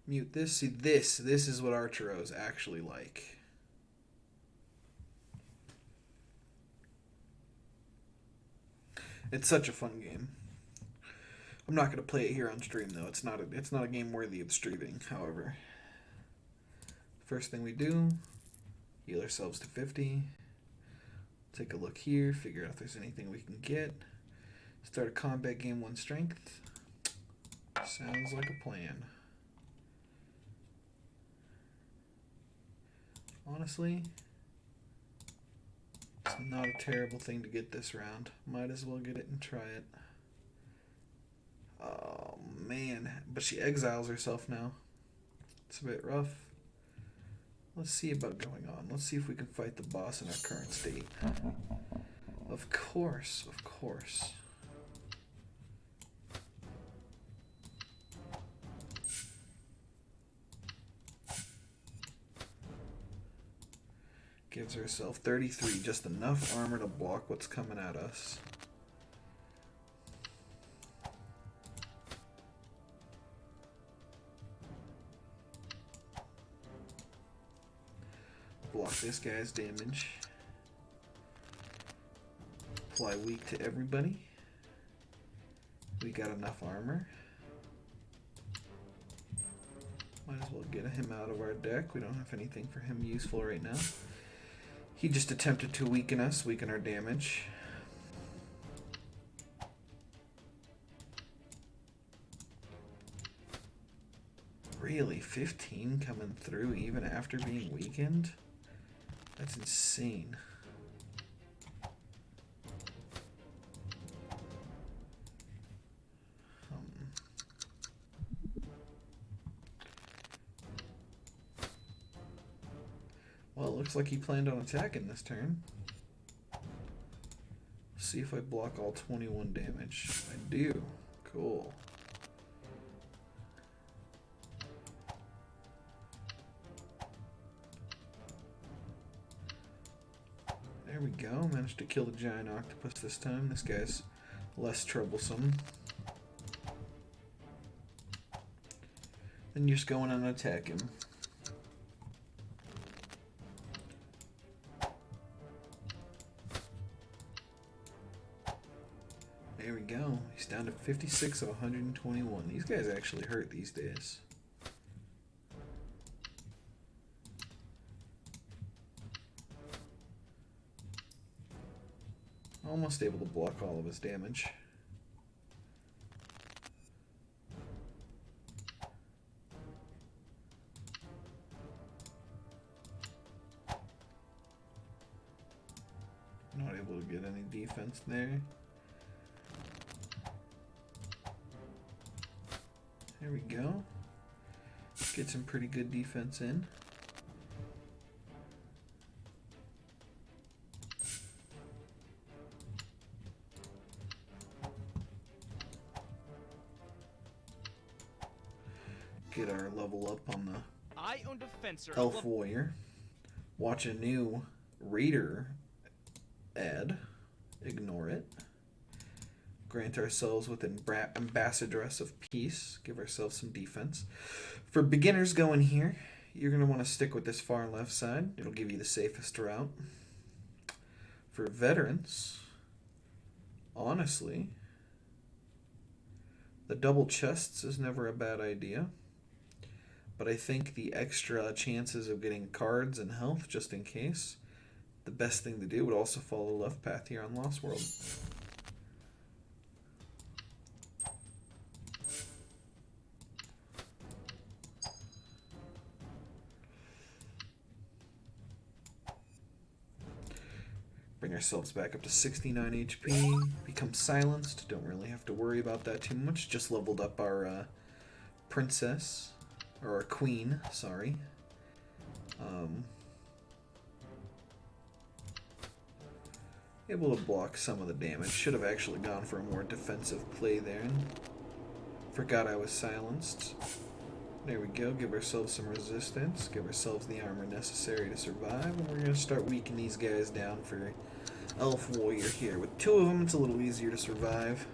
Mute this. See, this is what Archeros actually like. It's such a fun game. I'm not going to play it here on stream though. It's not a game worthy of streaming. However, first thing we do, heal ourselves to 50. Take a look here, figure out if there's anything we can get. Start a combat game 1 strength. Sounds like a plan. Honestly, it's not a terrible thing to get this round. Might as well get it and try it. Oh man, but she exiles herself now. It's a bit rough. Let's see about going on. Let's see if we can fight the boss in our current state. Of course, of course. Gives herself 33, just enough armor to block what's coming at us. Block this guy's damage. Apply weak to everybody. We got enough armor. Might as well get him out of our deck. We don't have anything for him useful right now. He just attempted to weaken us, weaken our damage. Really? 15 coming through even after being weakened? That's insane. Well, it looks like he planned on attacking this turn. See if I block all 21 damage. I do. Cool. There we go. Managed to kill the giant octopus this time. This guy's less troublesome. Then you just go in and attack him. There we go. He's down to 56 of 121. These guys actually hurt these days. Almost able to block all of his damage. Not able to get any defense there. There we go. Get some pretty good defense in. Get our level up on the I owned a fencer. Elf Warrior. Watch a new Raider ad. Ignore it. Grant ourselves with Ambassadress of Peace. Give ourselves some defense. For beginners going here, you're going to want to stick with this far left side. It'll give you the safest route. For veterans, honestly, the double chests is never a bad idea. But I think the extra chances of getting cards and health, just in case, the best thing to do would also follow the left path here on Lost World. Bring ourselves back up to 69 HP. Become silenced. Don't really have to worry about that too much. Just leveled up our princess. Or our queen, sorry. Able to block some of the damage. Should have actually gone for a more defensive play there. Forgot I was silenced. There we go. Give ourselves some resistance. Give ourselves the armor necessary to survive. And we're going to start weakening these guys down for Elf Warrior here. With two of them, it's a little easier to survive.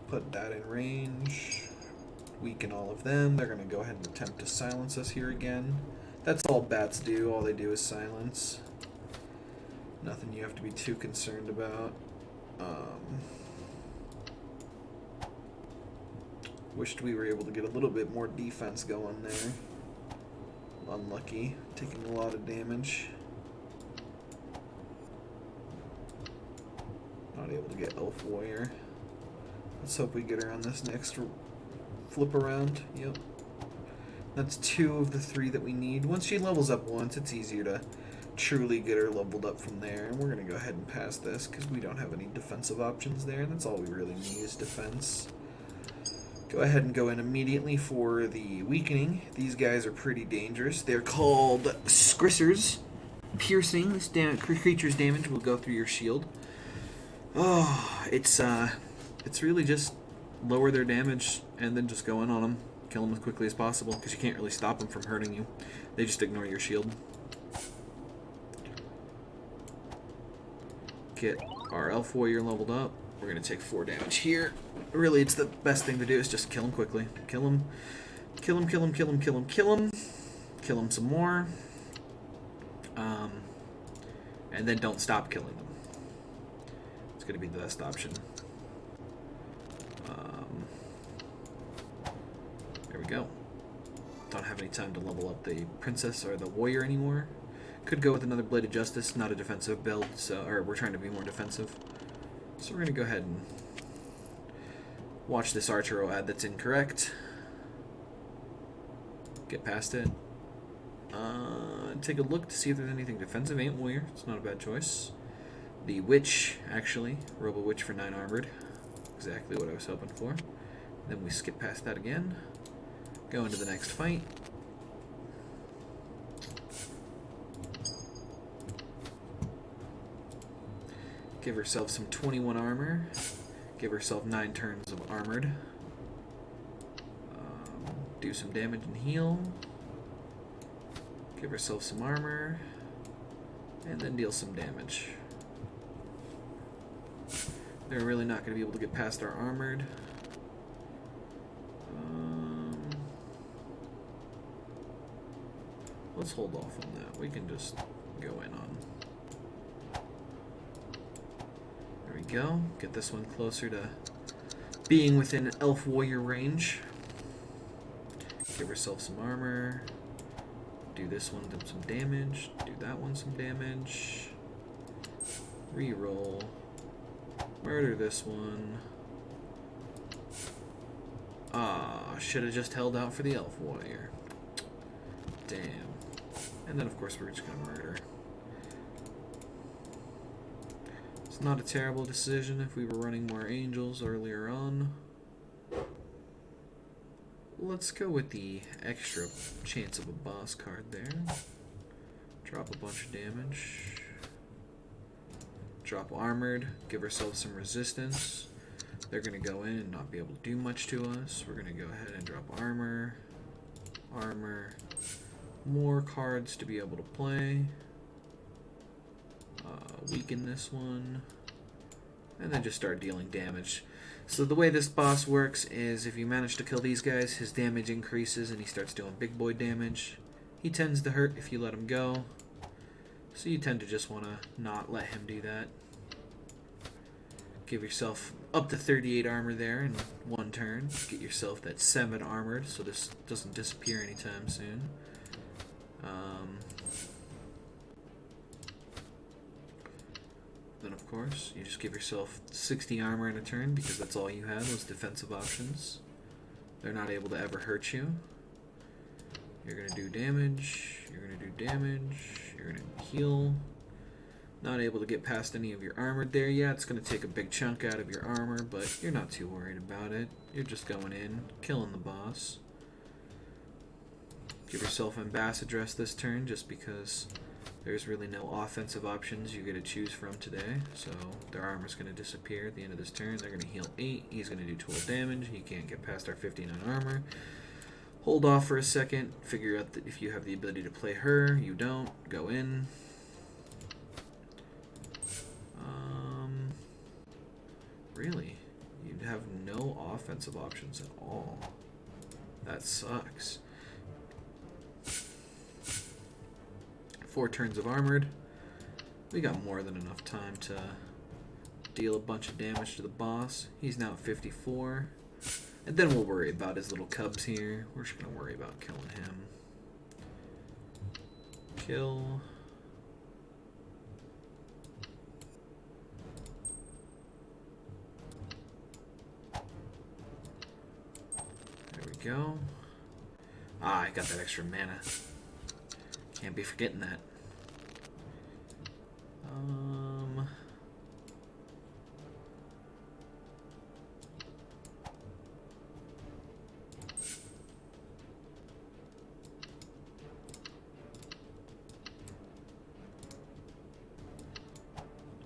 Put that in range. Weaken all of them. They're going to go ahead and attempt to silence us here again. That's all bats do. All they do is silence. Nothing you have to be too concerned about. Wished we were able to get a little bit more defense going there. Unlucky. Taking a lot of damage. Not able to get Elf Warrior. Let's hope we get her on this next flip around. Yep. That's 2 of the 3 that we need. Once she levels up once, it's easier to truly get her leveled up from there. And we're going to go ahead and pass this because we don't have any defensive options there. That's all we really need is defense. Go ahead and go in immediately for the weakening. These guys are pretty dangerous. They're called Scrissers. Piercing. This creature's damage will go through your shield. Oh, it's really just lower their damage and then just go in on them. Kill them as quickly as possible because you can't really stop them from hurting you. They just ignore your shield. Get our Elf Warrior leveled up. We're going to take 4 damage here. Really, it's the best thing to do is just kill him quickly. Kill him. Kill him, kill him, kill him, kill him, kill him. Kill him some more. And then don't stop killing them. It's going to be the best option. There we go. Don't have any time to level up the princess or the warrior anymore. Could go with another Blade of Justice, not a defensive build, or we're trying to be more defensive. So we're going to go ahead and watch this Archero ad that's incorrect. Get past it. Take a look to see if there's anything defensive. Ain't warrior. It's not a bad choice. The Witch, actually. Robo Witch for 9 armored. Exactly what I was hoping for. Then we skip past that again. Go into the next fight. Give herself some 21 armor. Give herself 9 turns of armored. Do some damage and heal. Give herself some armor. And then deal some damage. They're really not going to be able to get past our armored. Let's hold off on that. We can just go in on. There we go. Get this one closer to being within Elf Warrior range. Give herself some armor. Do this one some damage. Do that one some damage. Reroll. Murder this one. Ah, should have just held out for the elf warrior. Damn. And then of course we're just gonna murder. It's not a terrible decision if we were running more angels earlier on. Let's go with the extra chance of a boss card there. Drop a bunch of damage. Drop armored. Give ourselves some resistance. They're going to go in and not be able to do much to us. We're going to go ahead and drop armor. Armor. More cards to be able to play. Weaken this one. And then just start dealing damage. So the way this boss works is if you manage to kill these guys, his damage increases and he starts doing big boy damage. He tends to hurt if you let him go. So you tend to just want to not let him do that. Give yourself up to 38 armor there in one turn. Get yourself that 7 armored so this doesn't disappear anytime soon. Then of course, you just give yourself 60 armor in a turn because that's all you had was defensive options. They're not able to ever hurt you. You're going to do damage, you're going to do damage, you're going to heal. Not able to get past any of your armor there yet. It's going to take a big chunk out of your armor, but you're not too worried about it. You're just going in, killing the boss. Give yourself Ambassadress this turn just because there's really no offensive options you get to choose from today. So their armor's going to disappear at the end of this turn. They're going to heal 8. He's going to do 12 damage. He can't get past our 59 armor. Hold off for a second. Figure out that if you have the ability to play her. You don't. Go in. Really? You have no offensive options at all. That sucks. 4 turns of armored. We got more than enough time to deal a bunch of damage to the boss. He's now at 54. And then we'll worry about his little cubs here. We're just going to worry about killing him. Kill. There we go. Ah, I got that extra mana. Can't be forgetting that.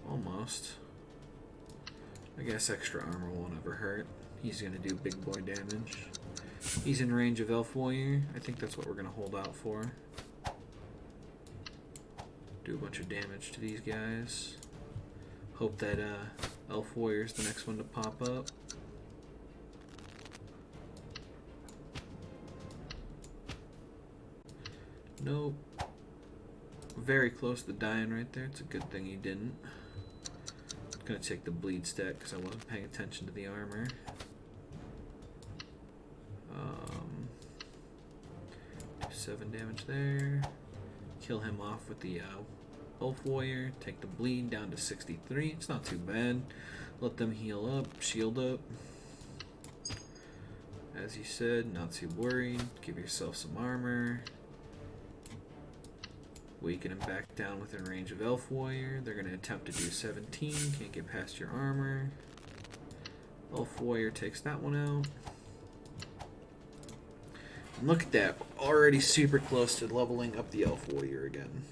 Almost. I guess extra armor won't ever hurt. He's gonna do big boy damage. He's in range of Elf Warrior. I think that's what we're gonna hold out for. Do a bunch of damage to these guys. Hope that Elf Warrior's the next one to pop up. Nope. Very close to dying right there. It's a good thing he didn't. I'm gonna take the bleed stack because I wasn't paying attention to the armor. 7 damage there. Kill him off with the Elf Warrior. Take the bleed down to 63. It's not too bad. Let them heal up, shield up. As you said, not too worried. Give yourself some armor. Weaken him back down within range of Elf Warrior. They're going to attempt to do 17. Can't get past your armor. Elf Warrior takes that one out. And look at that. We're already super close to leveling up the Elf Warrior again.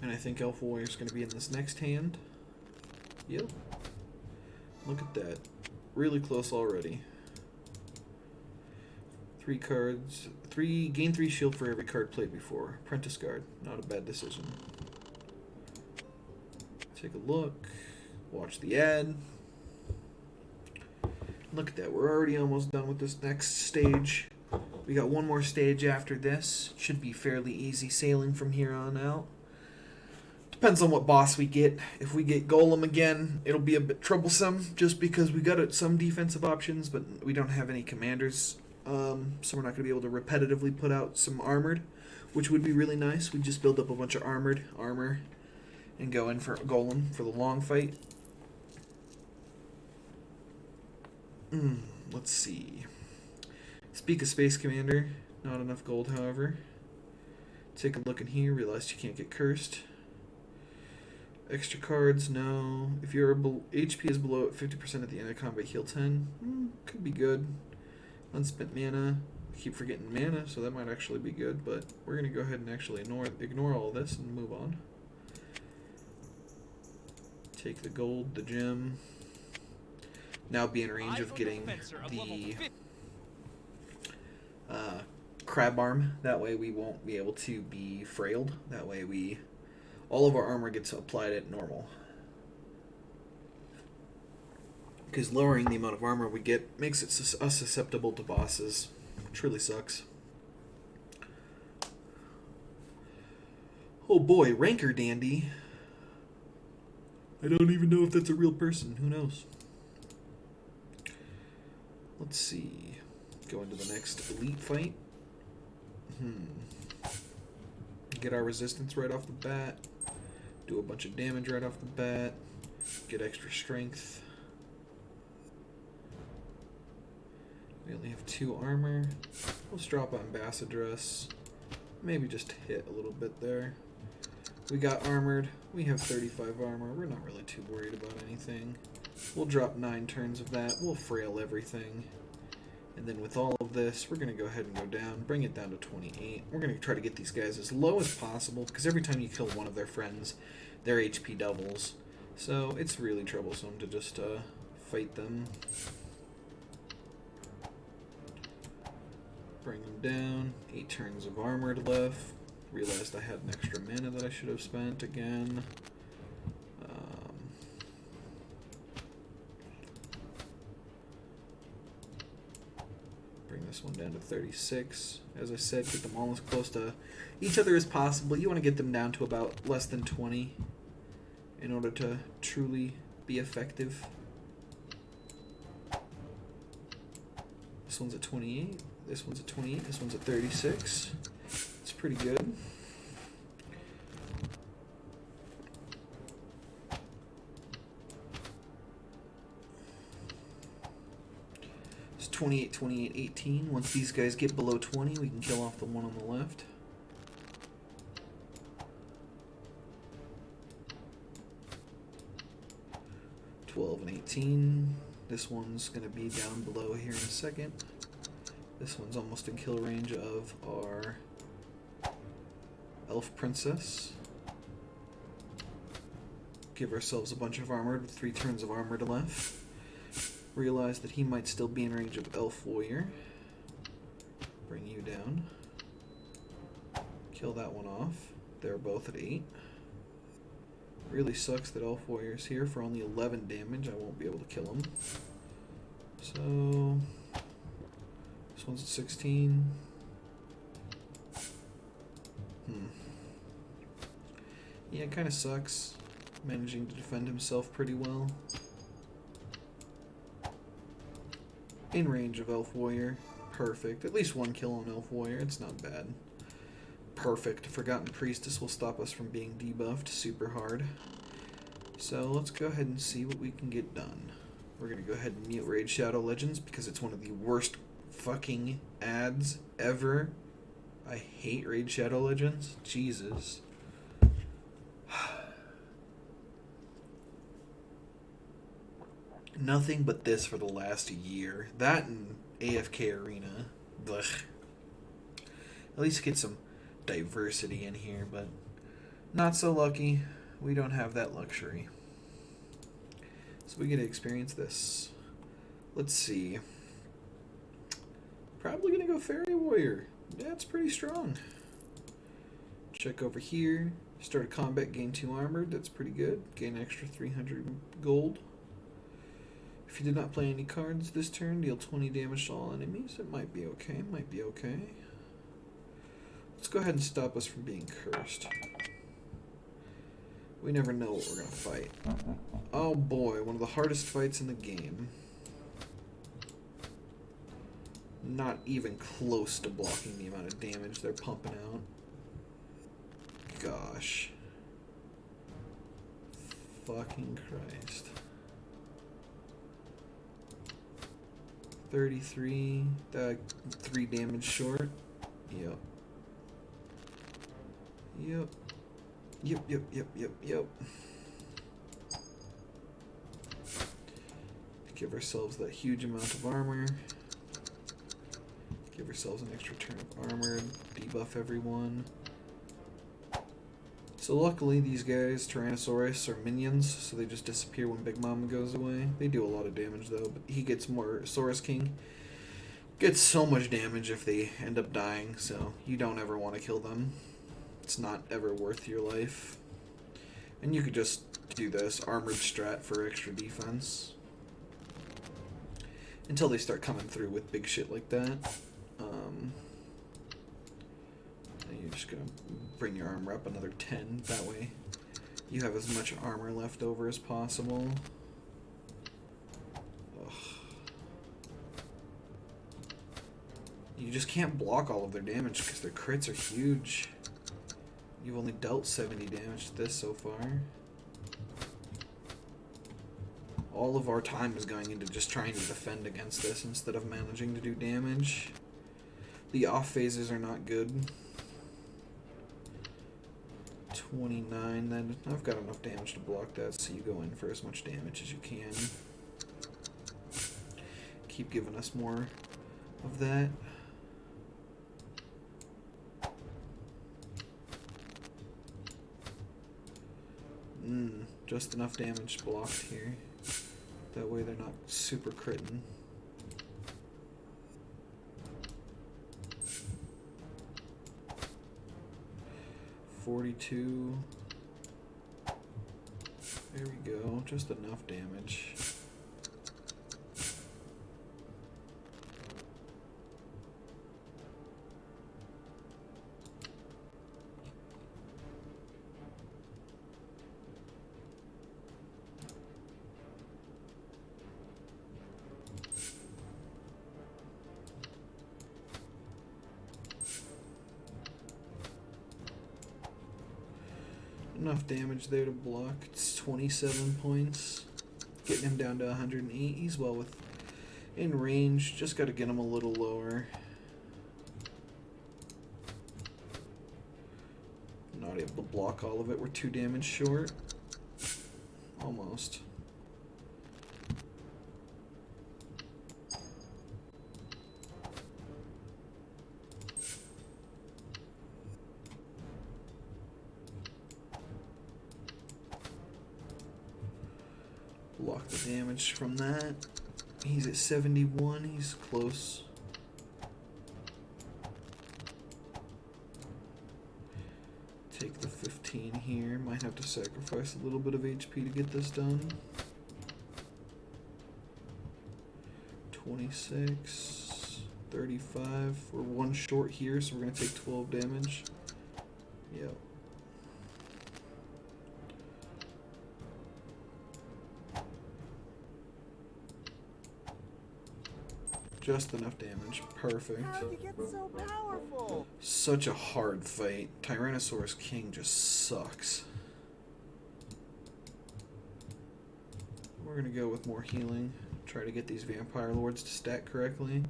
And I think Elf Warrior is going to be in this next hand. Yep. Look at that. Really close already. 3 cards. Gain 3 shield for every card played before. Apprentice Guard. Not a bad decision. Take a look. Watch the ad. Look at that. We're already almost done with this next stage. We got one more stage after this. Should be fairly easy sailing from here on out. Depends on what boss we get. If we get Golem again, it'll be a bit troublesome just because we got some defensive options, but we don't have any commanders. So we're not going to be able to repetitively put out some armored, which would be really nice. We just build up a bunch of armor, and go in for Golem for the long fight. Let's see. Speak of Space Commander. Not enough gold, however. Take a look in here. Realize you can't get cursed. Extra cards, no. If your HP is below 50% at the end of combat, heal 10. Could be good. Unspent mana. I keep forgetting mana, so that might actually be good, but we're going to go ahead and actually ignore all this and move on. Take the gold, the gem. Now be in range of getting the crab arm. That way we won't be able to be frailed. That way all of our armor gets applied at normal. Because lowering the amount of armor we get makes us susceptible to bosses, which really sucks. Oh boy, Ranker Dandy. I don't even know if that's a real person. Who knows? Let's see. Go into the next elite fight. Get our resistance right off the bat. Do a bunch of damage right off the bat. Get extra strength. We only have 2 armor. Let's drop on Ambassadress. Maybe just hit a little bit there. We got armored. We have 35 armor. We're not really too worried about anything. We'll drop 9 turns of that. We'll frail everything. And then with all of this, we're going to go ahead and go down, bring it down to 28. We're going to try to get these guys as low as possible, because every time you kill one of their friends, their HP doubles. So it's really troublesome to just fight them. Bring them down. 8 turns of armored left. Realized I had an extra mana that I should have spent again. Bring this one down to 36. As I said, get them all as close to each other as possible. You want to get them down to about less than 20 in order to truly be effective. This one's at 28. This one's at 28. This one's at 36. It's pretty good. It's 28, 28, 18. Once these guys get below 20, we can kill off the one on the left. And 18. This one's going to be down below here in a second. This one's almost in kill range of our Elf Princess. Give ourselves a bunch of armor with 3 turns of armor to left. Realize that he might still be in range of Elf Warrior. Bring you down. Kill that one off. They're both at 8. Really sucks that Elf Warrior's here for only 11 damage. I won't be able to kill him. So this one's at 16. Yeah, it kind of sucks. Managing to defend himself pretty well. In range of Elf Warrior. Perfect. At least 1 kill on Elf Warrior. It's not bad. Perfect. Forgotten Priestess will stop us from being debuffed super hard. So let's go ahead and see what we can get done. We're going to go ahead and mute Raid Shadow Legends because it's one of the worst fucking ads ever. I hate Raid Shadow Legends. Jesus. Nothing but this for the last year. That and AFK Arena. Ugh. At least get some diversity in here, but not so lucky. We don't have that luxury. So we get to experience this. Let's see. Probably going to go Fairy Warrior. That's pretty strong. Check over here. Start a combat, gain 2 armored. That's pretty good. Gain extra 300 gold. If you did not play any cards this turn, deal 20 damage to all enemies. It might be okay. Might be okay. Let's go ahead and stop us from being cursed. We never know what we're gonna fight. Oh boy, one of the hardest fights in the game. Not even close to blocking the amount of damage they're pumping out. Gosh. Fucking Christ. 33, 3 damage short. Yep. Yep. Yep. Give ourselves that huge amount of armor. Give ourselves an extra turn of armor. Debuff everyone. So luckily these guys, Tyrannosaurus, are minions, so they just disappear when Big Mama goes away. They do a lot of damage though, but he gets more. Saurus King gets so much damage if they end up dying, so you don't ever want to kill them. It's not ever worth your life. And you could just do this armored strat for extra defense. Until they start coming through with big shit like that. You're just going to bring your armor up another 10. That way you have as much armor left over as possible. Ugh. You just can't block all of their damage because their crits are huge. You've only dealt 70 damage to this so far. All of our time is going into just trying to defend against this instead of managing to do damage. The off phases are not good. 29, then I've got enough damage to block that, so you go in for as much damage as you can. Keep giving us more of that. Just enough damage blocked here. That way they're not super critting. $42. There we go. Just enough damage. Enough damage there to block. It's 27 points. Getting him down to 108. He's well in range. Just got to get him a little lower. Not able to block all of it. We're 2 damage short. Almost. Block the damage from that. He's at 71. He's close. Take the 15 here. Might have to sacrifice a little bit of HP to get this done. 26, 35. We're 1 short here, so we're going to take 12 damage. Yep. Just enough damage. Perfect. How'd you get so powerful? Such a hard fight. Tyrannosaurus King just sucks. We're gonna go with more healing. Try to get these vampire lords to stack correctly.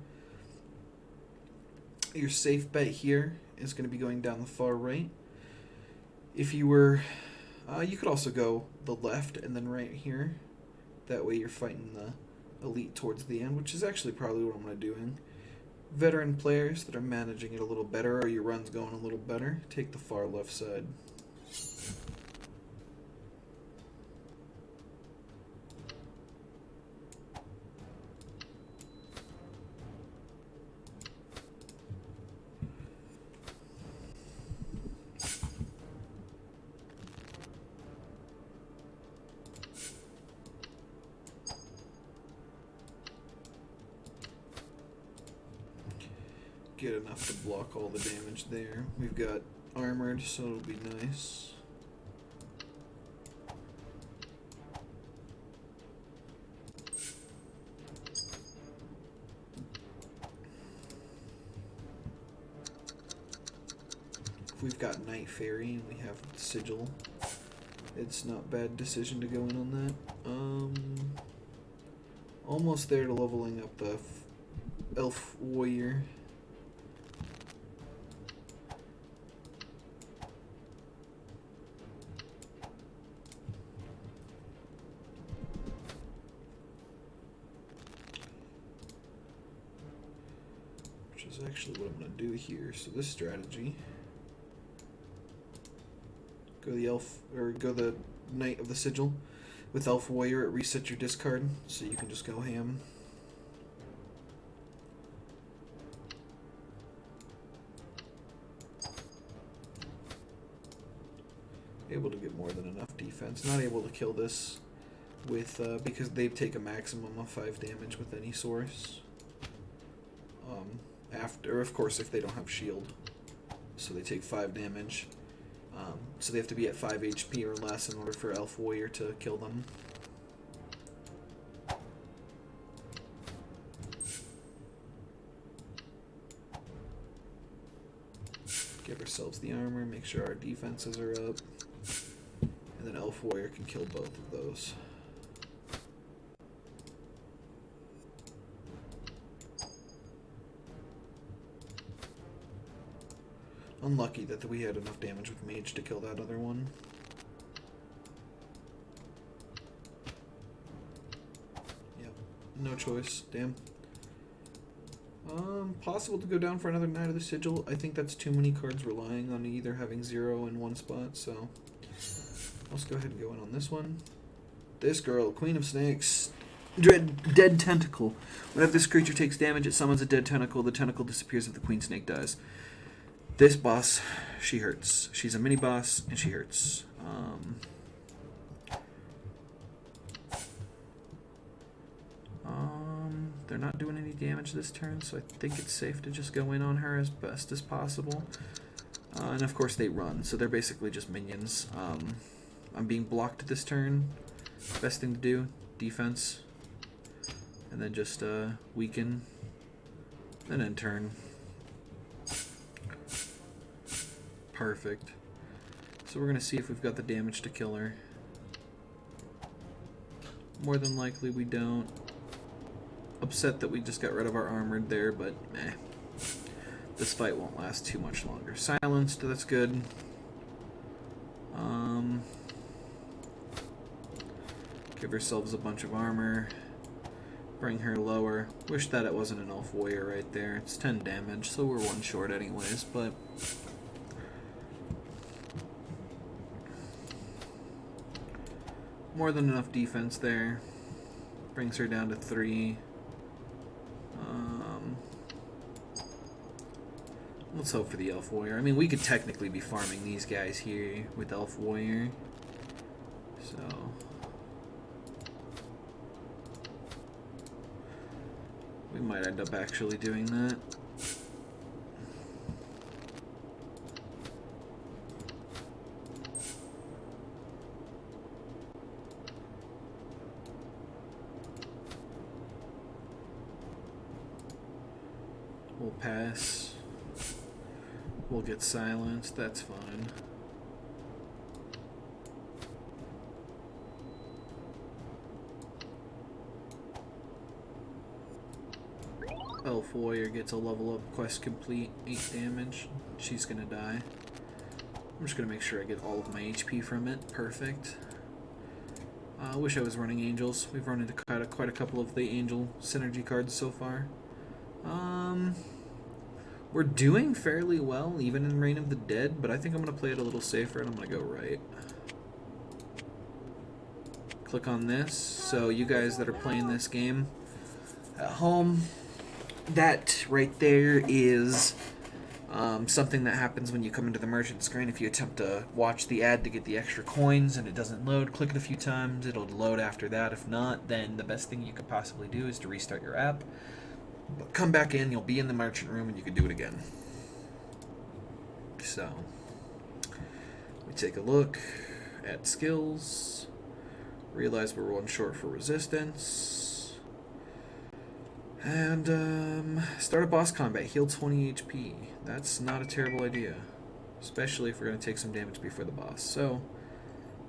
Your safe bet here is gonna be going down the far right. If you were, you could also go the left and then right here. That way you're fighting the elite towards the end, which is actually probably what I'm going to doing. Veteran players that are managing it a little better, or your run's going a little better, take the far left side. Get enough to block all the damage there. We've got armored, so it'll be nice. we've got Night Fairy and we have Sigil, it's not a bad decision to go in on that. Almost there to leveling up the Elf Warrior. Which is actually what I'm going to do here. So this strategy, go the Elf, or go the Knight of the Sigil. With Elf Warrior, it resets your discard, so you can just go ham. Able to get more than enough defense. Not able to kill this with because they take a maximum of 5 damage with any source. After, of course, if they don't have shield, so they take 5 damage. So they have to be at 5 HP or less in order for Elf Warrior to kill them. Give ourselves the armor, make sure our defenses are up, and then Elf Warrior can kill both of those. Unlucky that we had enough damage with Mage to kill that other one. Yep, no choice, damn. Possible to go down for another Knight of the Sigil. I think that's too many cards relying on either having 0 in one spot, so let's go ahead and go in on this one. This girl, Queen of Snakes. Dead Tentacle. Whenever this creature takes damage, it summons a dead tentacle. The tentacle disappears if the Queen Snake dies. This boss, she hurts. She's a mini boss, and she hurts. They're not doing any damage this turn, so I think it's safe to just go in on her as best as possible. And of course they run, so they're basically just minions. I'm being blocked this turn. Best thing to do, defense. And then just weaken. And then turn. Perfect. So we're going to see if we've got the damage to kill her. More than likely we don't. Upset that we just got rid of our armored there, but eh. This fight won't last too much longer. Silenced, that's good. Give ourselves a bunch of armor. Bring her lower. Wish that it wasn't an Elf Warrior right there. It's 10 damage, so we're 1 short anyways, but more than enough defense there. Brings her down to 3. Let's hope for the Elf Warrior. I mean, we could technically be farming these guys here with Elf Warrior. So we might end up actually doing that. We'll pass. We'll get silenced, that's fine. Elf Warrior gets a level up, quest complete, 8 damage. She's gonna die. I'm just gonna make sure I get all of my HP from it. Perfect. I wish I was running Angels. We've run into quite a couple of the Angel synergy cards so far. We're doing fairly well, even in Reign of the Dead, but I think I'm going to play it a little safer, and I'm going to go right. Click on this. So you guys that are playing this game at home, that right there is something that happens when you come into the merchant screen. If you attempt to watch the ad to get the extra coins and it doesn't load, click it a few times. It'll load after that. If not, then the best thing you could possibly do is to restart your app. But come back in, you'll be in the merchant room, and you can do it again. So, we take a look at skills, realize we're 1 short for resistance, and start a boss combat, heal 20 HP. That's not a terrible idea. especially if we're going to take some damage before the boss. So,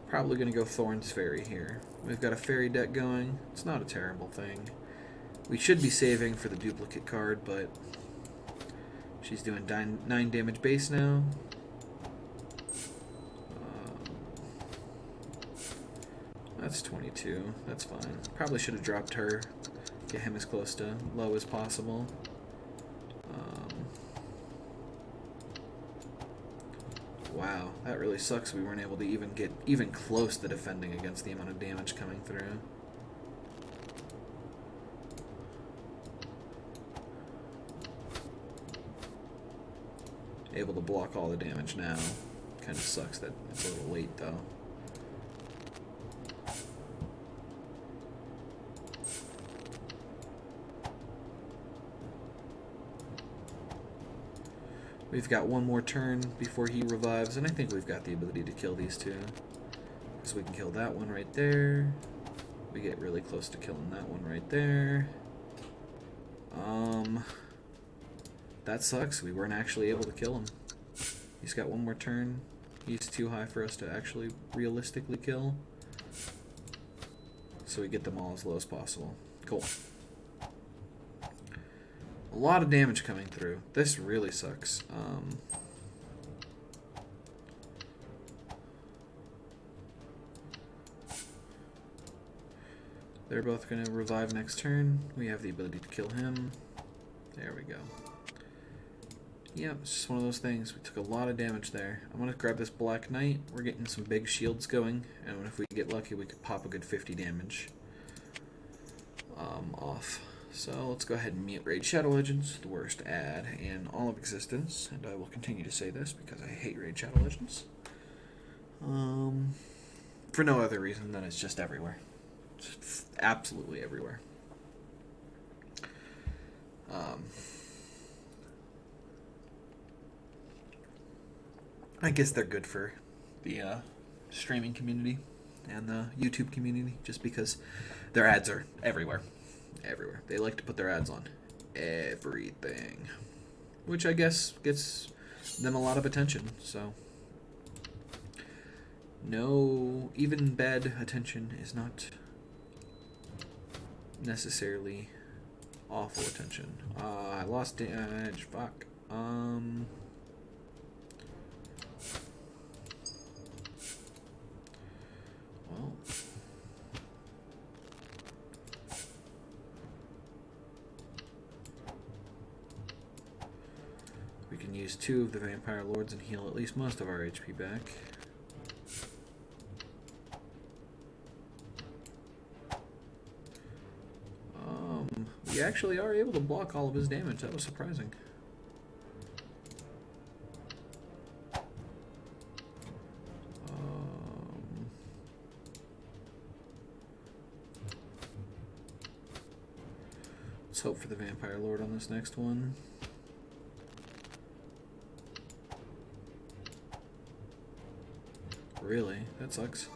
probably going to go Thorn's Fairy here. We've got a fairy deck going. It's not a terrible thing. We should be saving for the duplicate card, but she's doing 9 damage base now. That's 22. That's fine. Probably should have dropped her. Get him as close to low as possible. Wow, that really sucks. We weren't able to even get even close to defending against the amount of damage coming through. Able to block all the damage now. Kind of sucks that it's a little late though. We've got one more turn before he revives, and I think we've got the ability to kill these two. So we can kill that one right there. We get really close to killing that one right there. That sucks. We weren't actually able to kill him. He's got one more turn. He's too high for us to actually realistically kill. So we get them all as low as possible. Cool. A lot of damage coming through. This really sucks. They're both going to revive next turn. We have the ability to kill him. There we go. Yep, it's just one of those things. We took a lot of damage there. I'm going to grab this Black Knight. We're getting some big shields going. And if we get lucky, we could pop a good 50 damage off. So let's go ahead and mute Raid Shadow Legends, the worst ad in all of existence, and I will continue to say this because I hate Raid Shadow Legends. For no other reason than it's just everywhere. It's absolutely everywhere. I guess they're good for the streaming community and the YouTube community, just because their ads are everywhere. Everywhere. They like to put their ads on everything, which I guess gets them a lot of attention. So no, even bad attention is not necessarily awful attention. I lost damage. Fuck. Well. We can use 2 of the Vampire Lords and heal at least most of our HP back. We actually are able to block all of his damage. That was surprising. Let's hope for the Vampire Lord on this next one. Really? That sucks.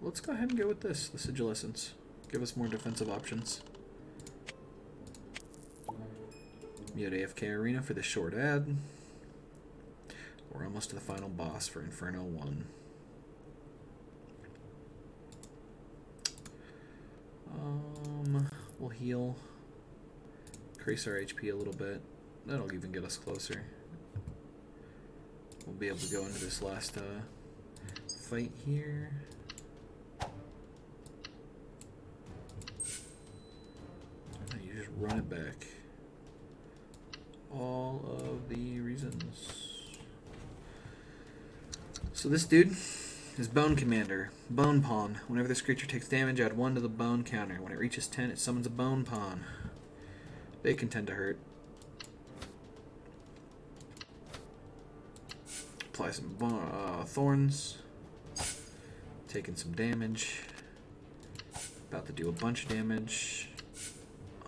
Let's go ahead and go with this, the Sigil Essence. Give us more defensive options. Mute AFK Arena for the short ad. We're almost to the final boss for Inferno 1. We'll heal. Increase our HP a little bit. That'll even get us closer. We'll be able to go into this last fight here. You just run it back. All of the reasons. So this dude is Bone Commander. Bone Pawn. Whenever this creature takes damage, add 1 to the bone counter. When it reaches 10, it summons a Bone Pawn. They can tend to hurt. Apply some thorns. Taking some damage. About to do a bunch of damage.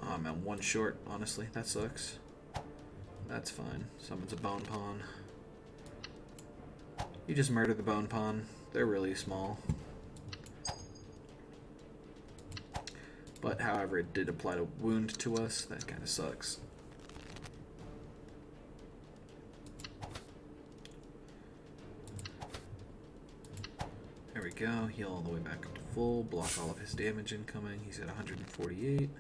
I'm at 1 short, honestly. That sucks. That's fine. Summons a Bone Pawn. You just murder the Bone Pawn. They're really small. But however, it did apply a wound to us. That kind of sucks. go. Heal all the way back up to full. Block all of his damage incoming. He's at 148.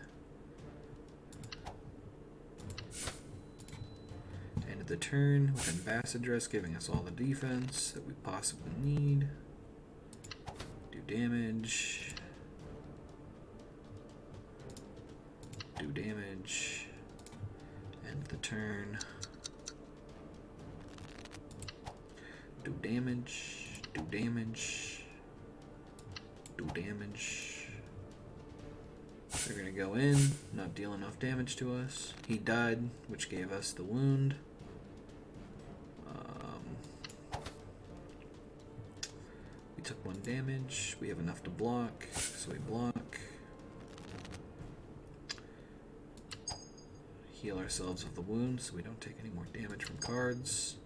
End of the turn with Ambassadress giving us all the defense that we possibly need. Do damage. Do damage. End the turn. Do damage. Do damage. Do damage. They're gonna go in, not deal enough damage to us. He died, which gave us the wound. We took 1 damage. We have enough to block, so we block. Heal ourselves of the wound so we don't take any more damage from cards.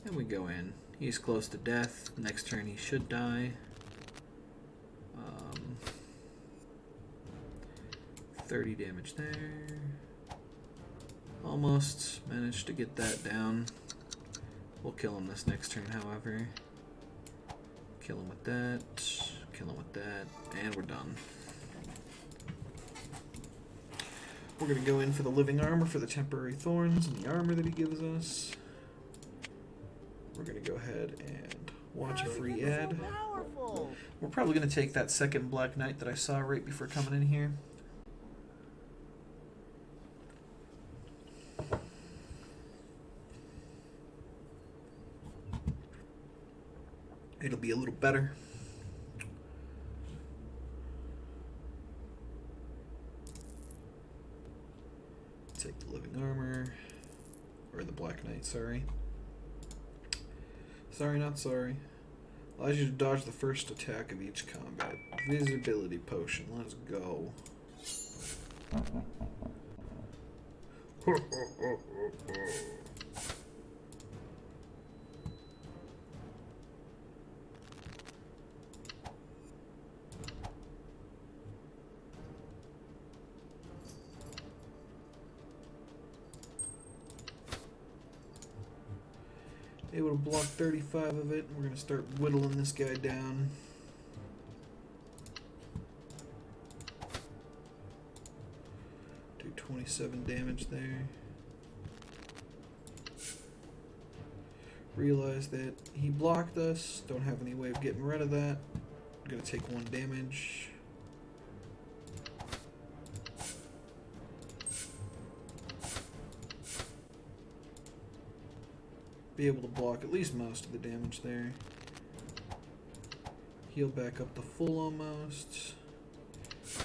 And we go in. He's close to death. Next turn he should die. 30 damage there. Almost managed to get that down. We'll kill him this next turn, however. Kill him with that. Kill him with that. And we're done. We're going to go in for the living armor for the temporary thorns and the armor that he gives us. We're going to go ahead and watch a free ad. Powerful. We're probably going to take that second Black Knight that I saw right before coming in here. It'll be a little better. Take the living armor. Or the Black Knight, sorry. Sorry, not sorry. Allows you to dodge the first attack of each combat. Visibility potion, let's go. Able to block 35 of it. We're going to start whittling this guy down. Do 27 damage there. Realize that he blocked us. Don't have any way of getting rid of that. I'm going to take 1 damage. Be able to block at least most of the damage there. Heal back up to full almost.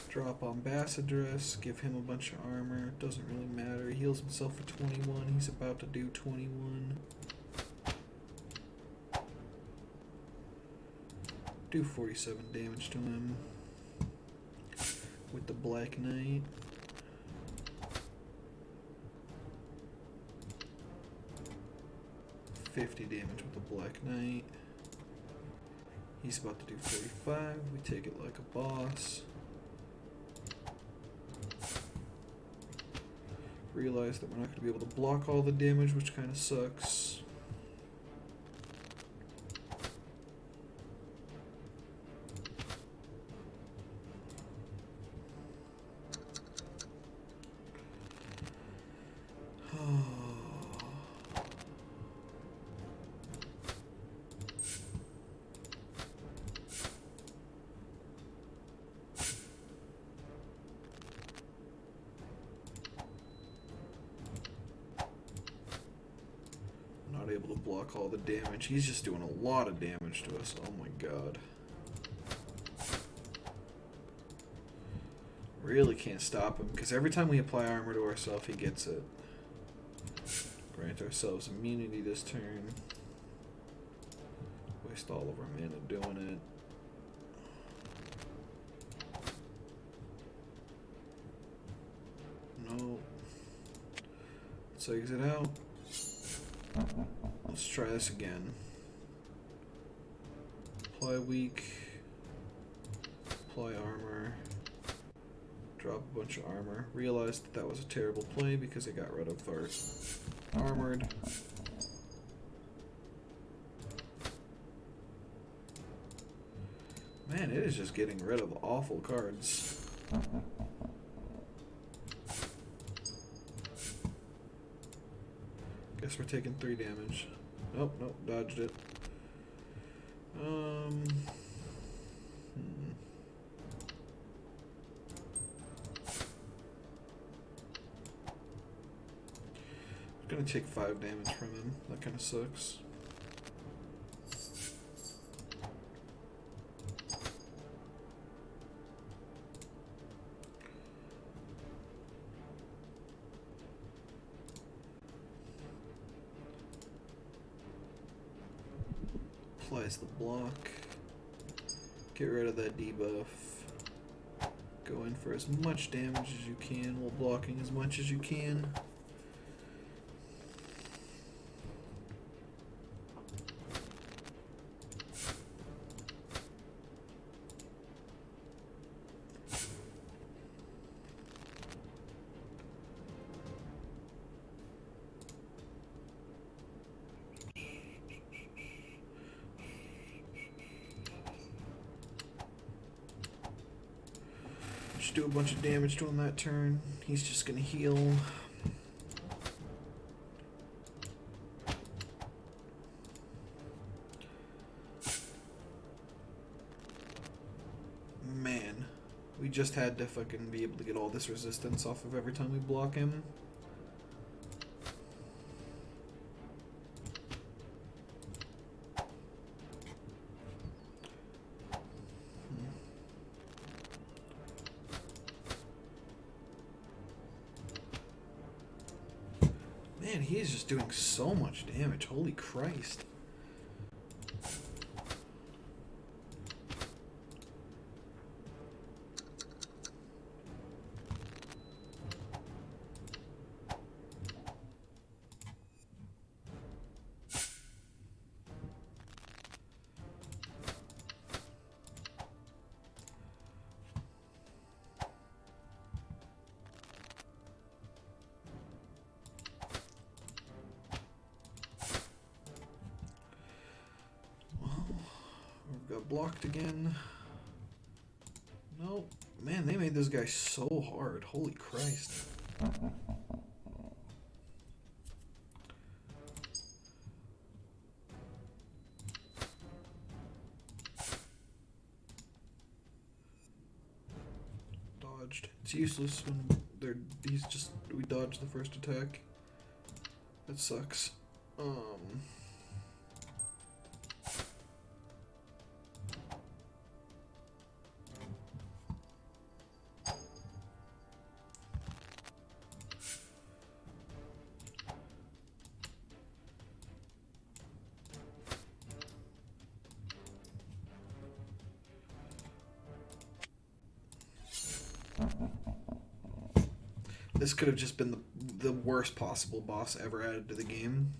Drop Ambassadress, give him a bunch of armor. Doesn't really matter. He heals himself for 21. He's about to do 21. Do 47 damage to him with the Black Knight. $50 damage with the Black Knight. He's about to do 45. We take it like a boss. Realize that we're not going to be able to block all the damage, which kind of sucks. Not able to block all the damage. He's just doing a lot of damage to us. Oh my god. Really can't stop him, because every time we apply armor to ourselves, he gets it. Grant ourselves immunity this turn. Waste all of our mana doing it. No. Let's exit out. Let's try this again. Apply weak. Apply armor. Drop a bunch of armor. Realized that that was a terrible play because it got rid of our armored. Man, it is just getting rid of awful cards. Guess we're taking 3 damage. Nope, nope, dodged it. Gonna take 5 damage from him. That kind of sucks. Applies the block. Get rid of that debuff. Go in for as much damage as you can while blocking as much as you can. Just do a bunch of damage to him that turn. He's just gonna heal. Man, we just had to fucking be able to get all this resistance off of every time we block him. Man, he is just doing so much damage. Holy Christ. Got blocked again. Nope. Man, they made this guy so hard. Holy Christ. Dodged. It's useless when we dodged the first attack. That sucks. This could have just been the worst possible boss ever added to the game.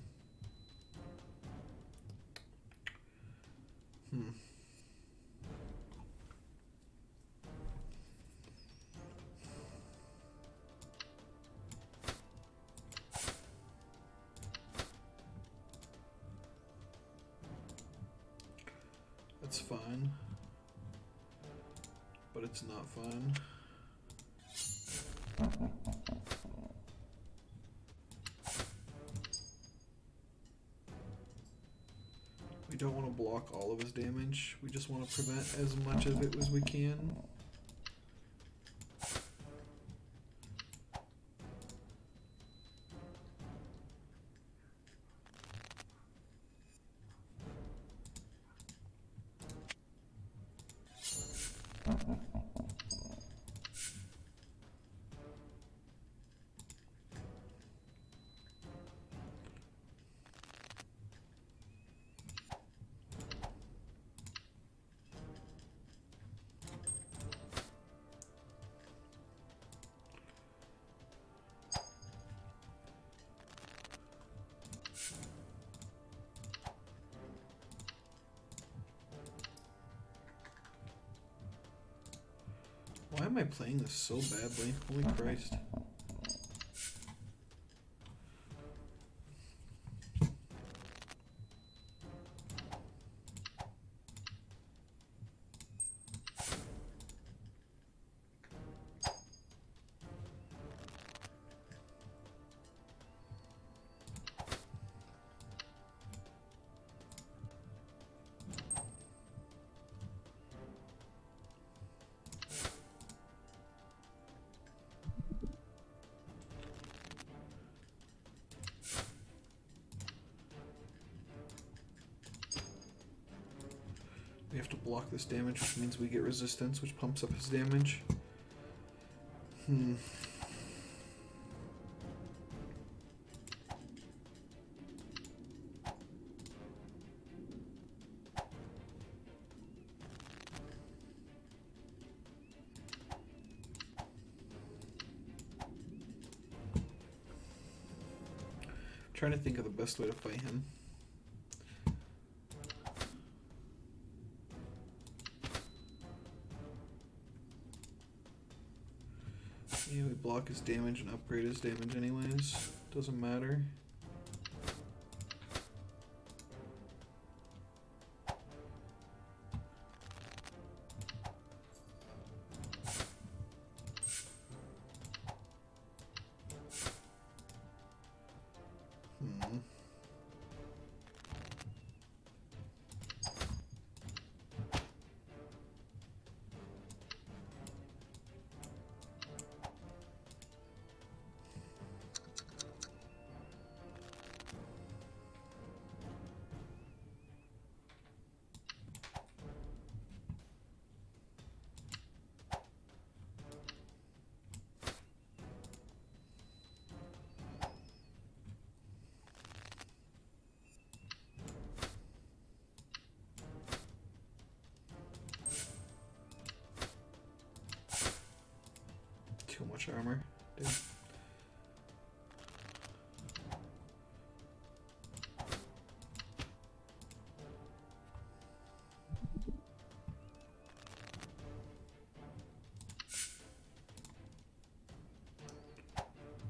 That's fine. But it's not fine. We don't want to block all of his damage. We just want to prevent as much of it as we can. Why am I playing this so badly? Holy Christ. We have to block this damage, which means we get resistance, which pumps up his damage. Trying to think of the best way to fight him. Yeah, we block his damage and upgrade his damage anyways. Doesn't matter. Too much armor. Dude.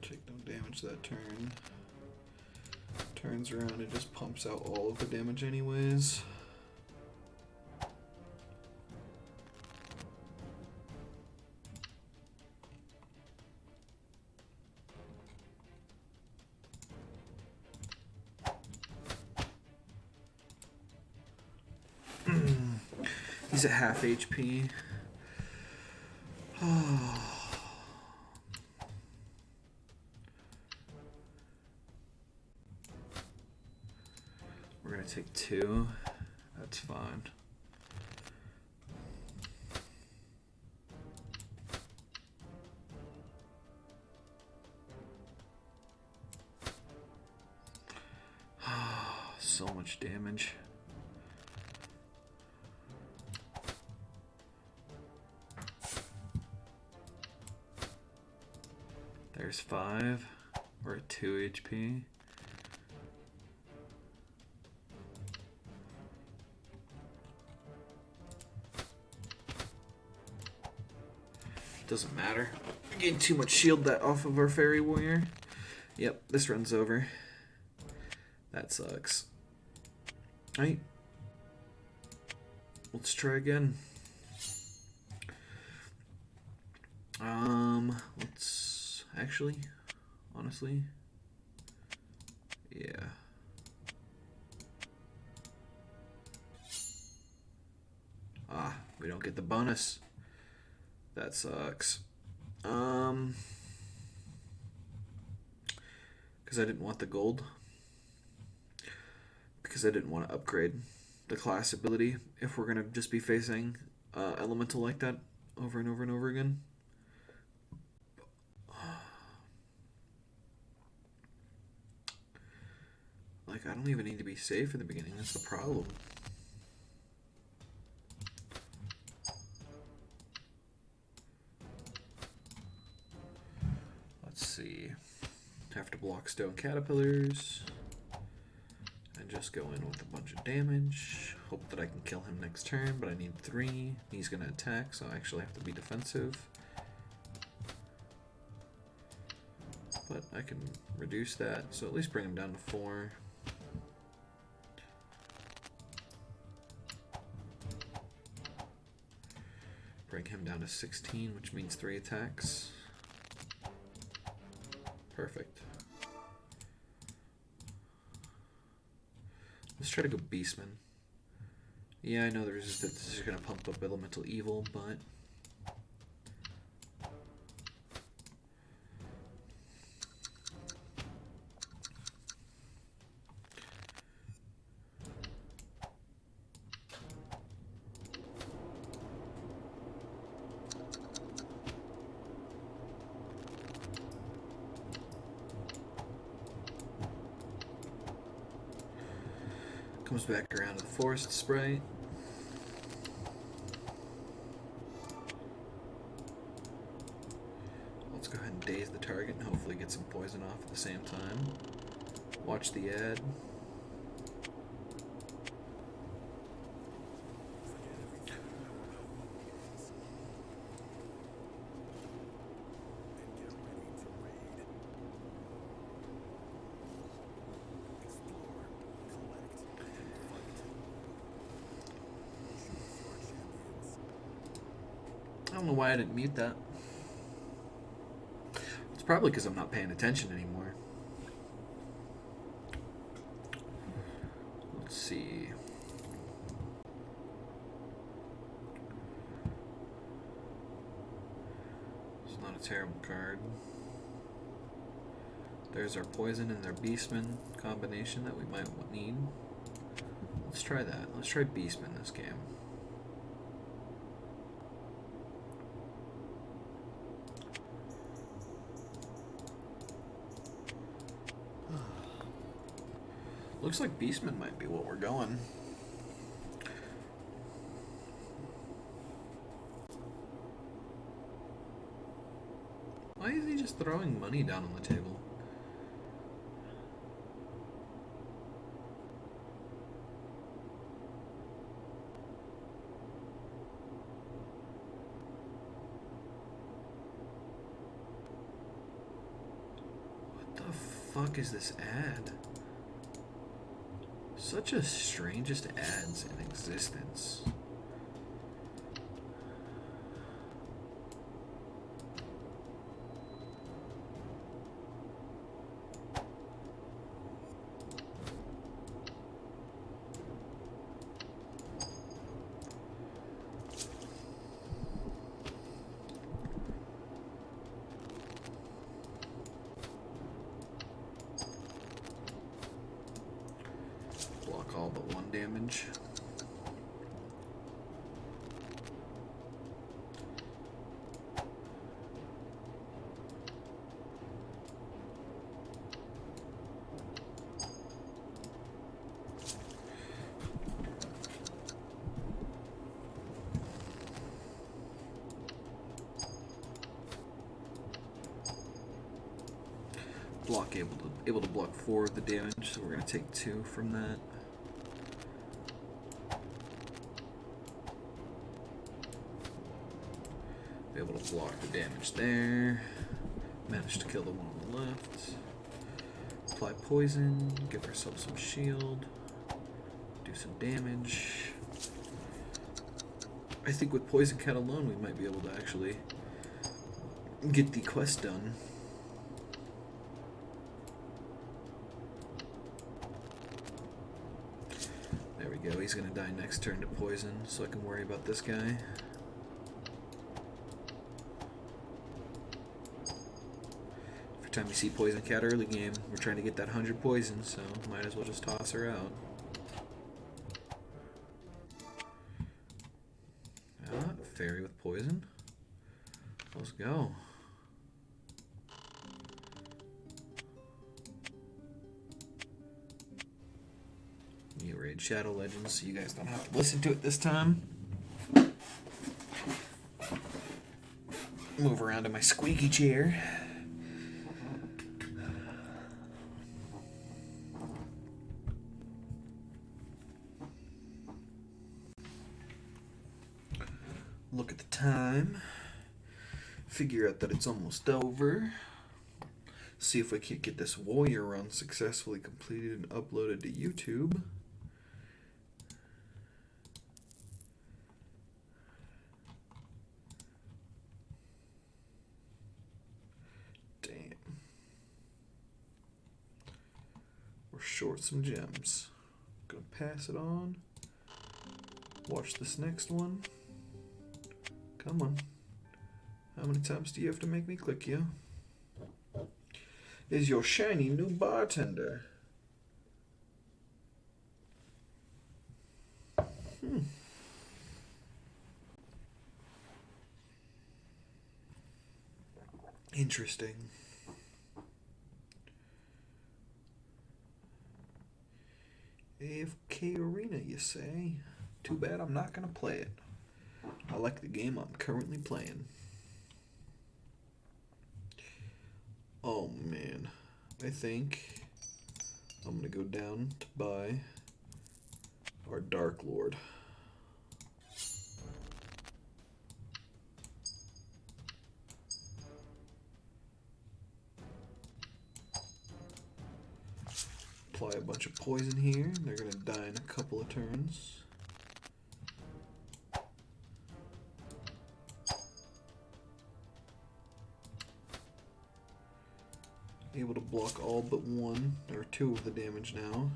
Take no damage that turn. Turns around and just pumps out all of the damage anyways. He's at half HP. We're gonna take 2. That's fine. So much damage. There's 5. We're at 2 HP. Doesn't matter. We're getting too much shield that off of our fairy warrior. Yep, this runs over. That sucks. Alright. Let's try again. Let's actually, honestly, yeah. Ah, we don't get the bonus. That sucks. Because I didn't want the gold. Because I didn't want to upgrade the class ability if we're gonna just be facing elemental like that over and over and over again. Like, I don't even need to be safe in the beginning. That's the problem. Let's see. Have to block stone caterpillars. And just go in with a bunch of damage. Hope that I can kill him next turn, but I need 3. He's going to attack, so I actually have to be defensive. But I can reduce that, so at least bring him down to 4. Bring him down to 16, which means 3 attacks. Perfect. Let's try to go Beastman. Yeah, I know the resistance is going to pump up Elemental Evil, but... Comes back around to the forest sprite. Let's go ahead and daze the target and hopefully get some poison off at the same time. Watch the ad. I don't know why I didn't mute that. It's probably because I'm not paying attention anymore. Let's see. It's not a terrible card. There's our poison and our beastman combination that we might need. Let's try that. Let's try beastman this game. Looks like beastman might be what we're going. Why is he just throwing money down on the table? What the fuck is this ad? Such a strangest ads in existence. Block all but 1 damage. Block able to block 4 of the damage, so we're gonna take 2 from that. Be able to block the damage there. Managed to kill the one on the left. Apply poison, give ourselves some shield, do some damage. I think with Poison Cat alone we might be able to actually get the quest done. There we go, he's gonna die next turn to poison, so I can worry about this guy. Every time we see Poison Cat early game, we're trying to get that 100 poison, so might as well just toss her out. Fairy with poison. Let's go. You raid Shadow Legends, so you guys don't have to listen to it this time. Move around to my squeaky chair. Look at the time. Figure out that it's almost over. See if we can get this warrior run successfully completed and uploaded to YouTube. Damn. We're short some gems. Gonna pass it on. Watch this next one. Come on. How many times do you have to make me click you? Is your shiny new bartender. Interesting. AFK you say? Too bad I'm not gonna play it. I like the game I'm currently playing. Oh man, I think I'm gonna go down to buy our Dark Lord. Apply a bunch of poison here. They're gonna die in a couple of turns. Able to block all but one or two of the damage now.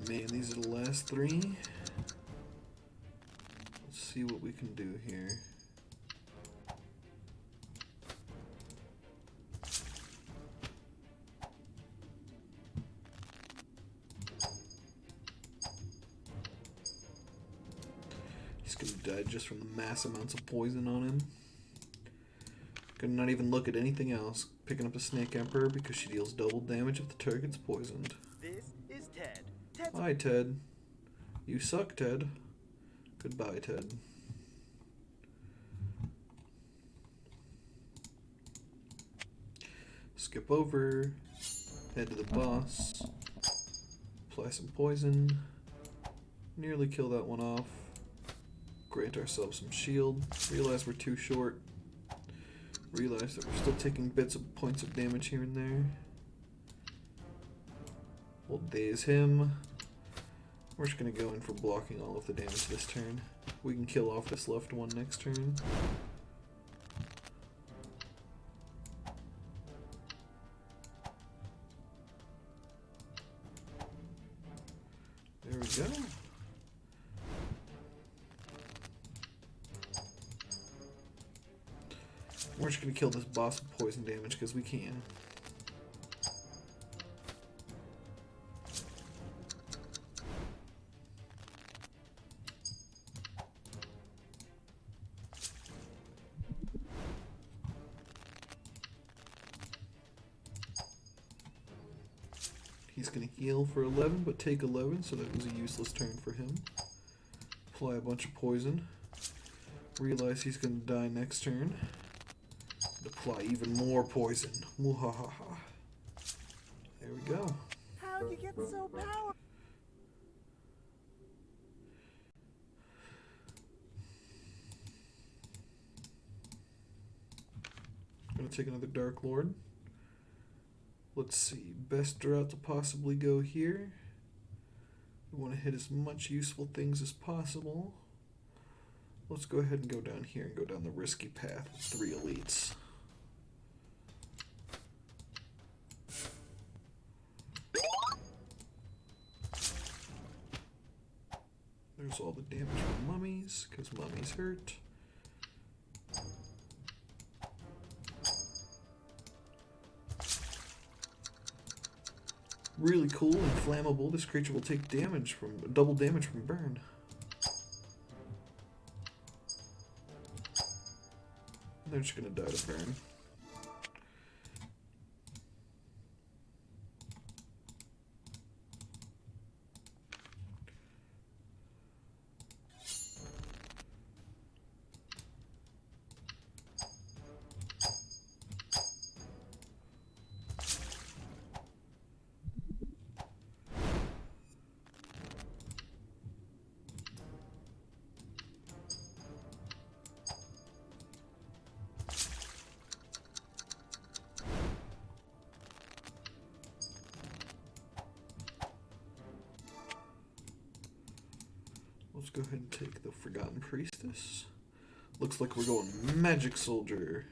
Man, these are the last three. Let's see what we can do here. He's gonna die just from the mass amounts of poison on him. Gonna not even look at anything else. Picking up the Snake Emperor because she deals double damage if the target's poisoned. This is Ted. Ted's Hi, Ted. You suck, Ted. Goodbye, Ted. Skip over. Head to the boss. Apply some poison. Nearly kill that one off. Grant ourselves some shield. Realize we're too short. Realize that we're still taking bits of points of damage here and there. We'll daze him. We're just gonna go in for blocking all of the damage this turn. We can kill off this left one next turn. There we go. We're just gonna kill this boss with poison damage because we can. He's gonna heal for 11, but take 11, so that was a useless turn for him. Apply a bunch of poison. Realize he's gonna die next turn. Apply even more poison. Muhahaha. There we go. How'd you get so powerful? Gonna take another Dark Lord. Let's see. Best route to possibly go here. We want to hit as much useful things as possible. Let's go ahead and go down here and go down the risky path with 3 elites. There's all the damage from mummies, because mummies hurt. Really cool and flammable. This creature will take damage from double damage from burn. They're just gonna die to burn. Let's go ahead and take the Forgotten Priestess. Looks like we're going Magic Soldier.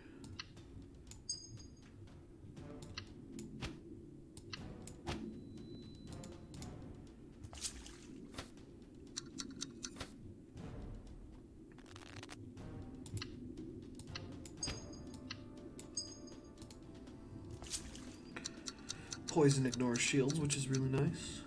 Poison ignores shields, which is really nice.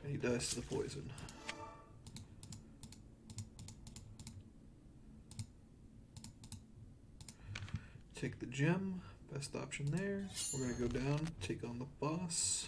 He dies to the poison. Take the gem, best option there. We're gonna go down, take on the boss.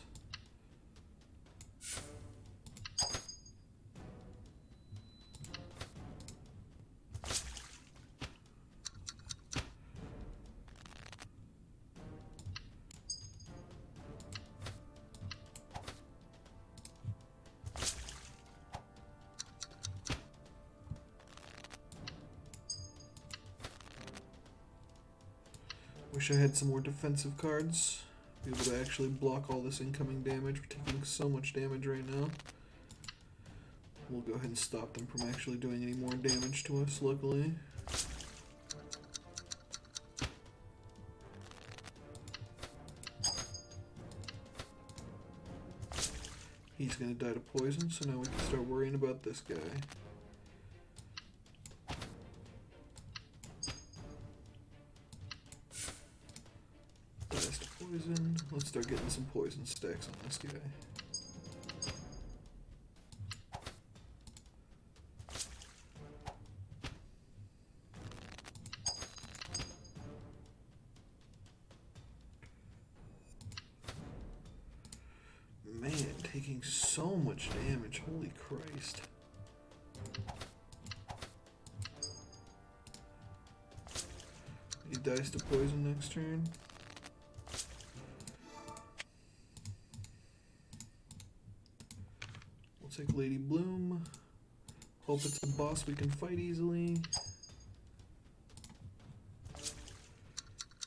Wish I had some more defensive cards. Be able to actually block all this incoming damage. We're taking so much damage right now. We'll go ahead and stop them from actually doing any more damage to us, luckily. He's gonna die to poison, so now we can start worrying about this guy. Poison. Let's start getting some poison stacks on this guy. Man, taking so much damage. Holy Christ. He dies to poison next turn. Take Lady Bloom. Hope it's a boss we can fight easily.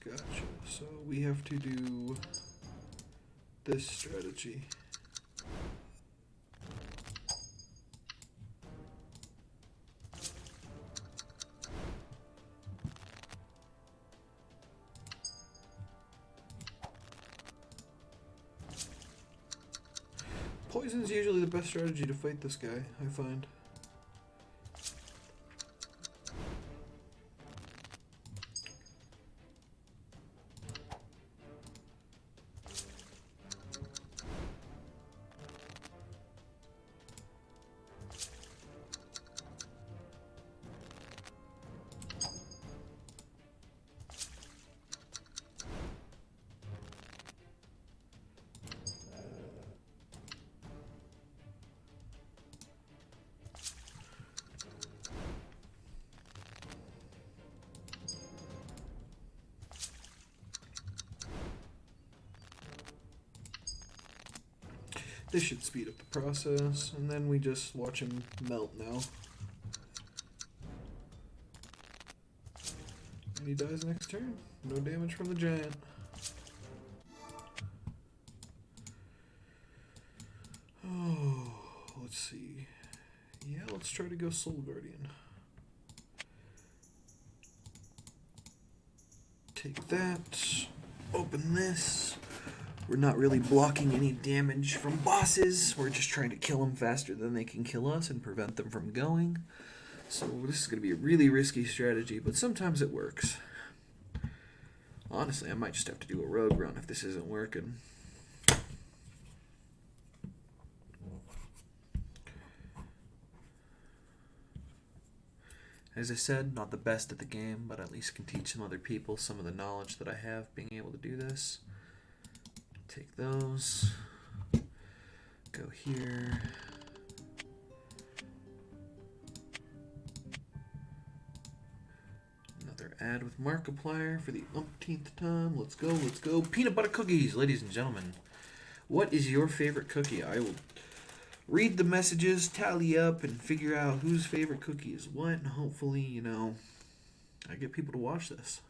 Gotcha. So we have to do this strategy. Poison's usually the best strategy to fight this guy, I find. This should speed up the process, and then we just watch him melt now. And he dies next turn. No damage from the giant. Oh, let's see. Yeah, let's try to go Soul Guardian. Take that. Open this. We're not really blocking any damage from bosses. We're just trying to kill them faster than they can kill us and prevent them from going. So this is going to be a really risky strategy, but sometimes it works. Honestly, I might just have to do a rogue run if this isn't working. As I said, not the best at the game, but at least can teach some other people some of the knowledge that I have being able to do this. Take those, go here, another add with Markiplier for the umpteenth time. Let's go, let's go. Peanut butter cookies, ladies and gentlemen. What is your favorite cookie? I will read the messages, tally up, and figure out whose favorite cookie is what, and hopefully, you know, I get people to watch this.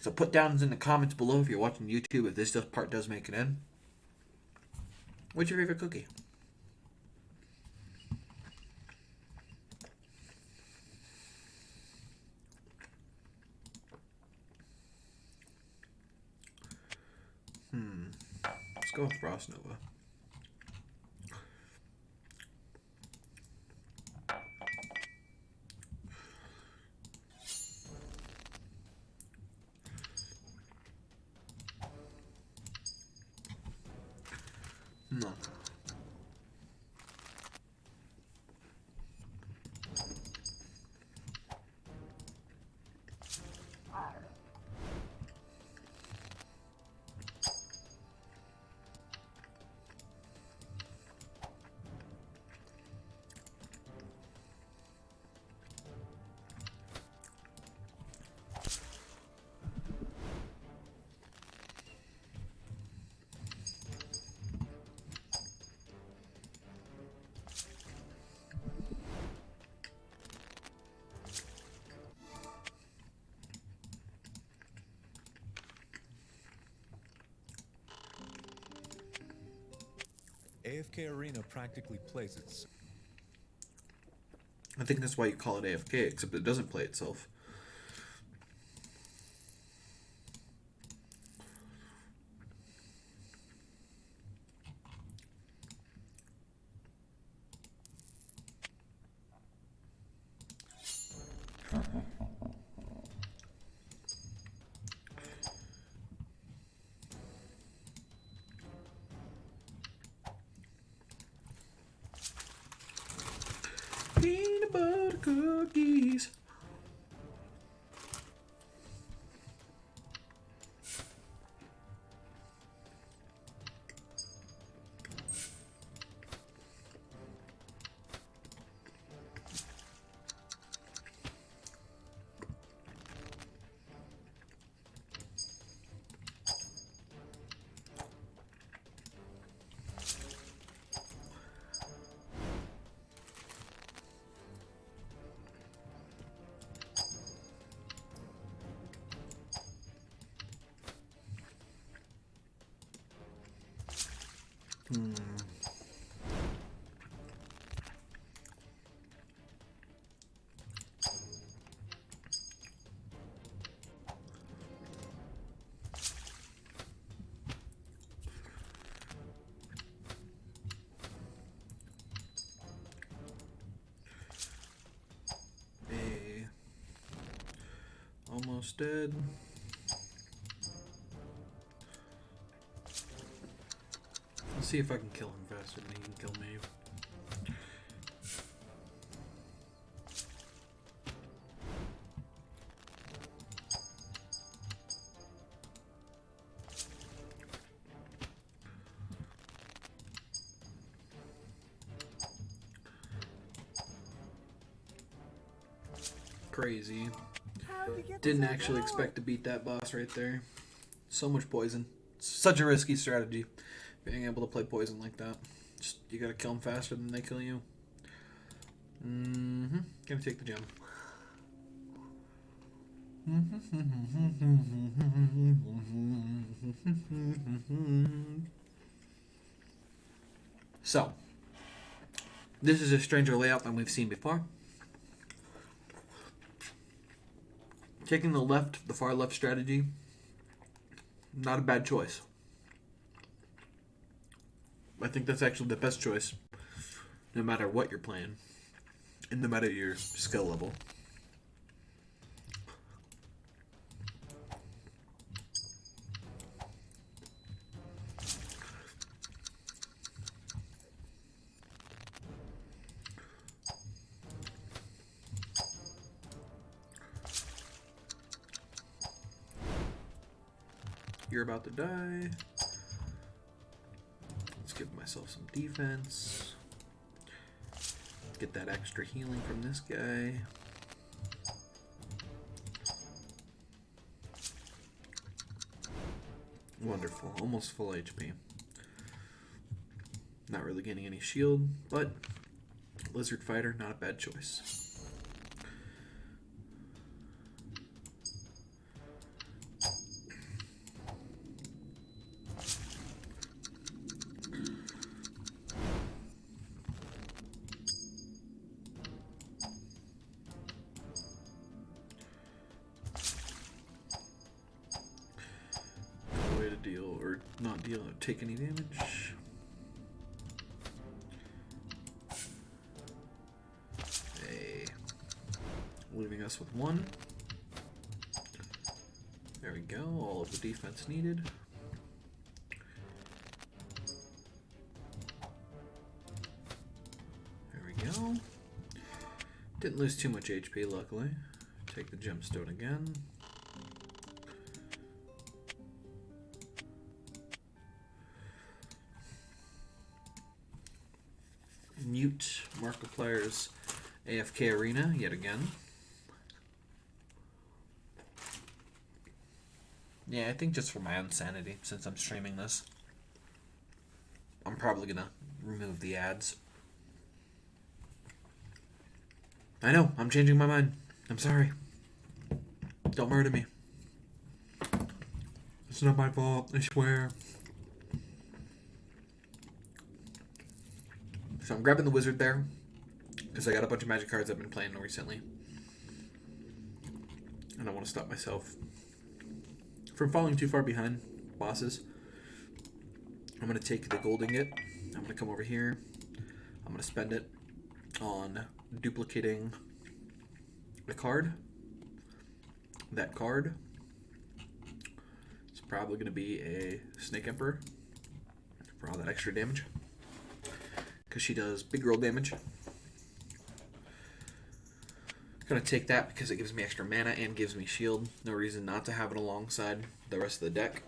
So put downs in the comments below if you're watching YouTube if this part does make it in. What's your favorite cookie? Let's go with Frost Nova. No. AFK Arena practically plays its. I think that's why you call it AFK, except it doesn't play itself. Peanut butter cookies. Almost dead. Let's see if I can kill him faster than he can kill me. Crazy. Didn't actually expect to beat that boss right there. So much poison. Such a risky strategy. Being able to play poison like that. Just, you gotta kill them faster than they kill you. Gonna take the gem. So, this is a stranger layout than we've seen before. Taking the far left strategy, not a bad choice. I think that's actually the best choice, no matter what you're playing, and no matter your skill level. You're about to die. Let's give myself some defense. Get that extra healing from this guy. Wonderful. Almost full HP. Not really getting any shield, but Lizard Fighter, not a bad choice. not take any damage. Hey. Leaving us with 1. There we go, all of the defense needed. There we go. Didn't lose too much HP, luckily. Take the gemstone again. Mute Markiplier's AFK Arena yet again. Yeah, I think just for my own sanity, since I'm streaming this, I'm probably gonna remove the ads. I know, I'm changing my mind. I'm sorry. Don't murder me. It's not my fault, I swear. So I'm grabbing the wizard there, because I got a bunch of magic cards I've been playing recently. And I want to stop myself from falling too far behind bosses. I'm going to take the gold ingot. I'm going to come over here. I'm going to spend it on duplicating the card. That card is probably going to be a Snake Emperor for all that extra damage, because she does big roll damage. Gonna take that because it gives me extra mana and gives me shield. No reason not to have it alongside the rest of the deck.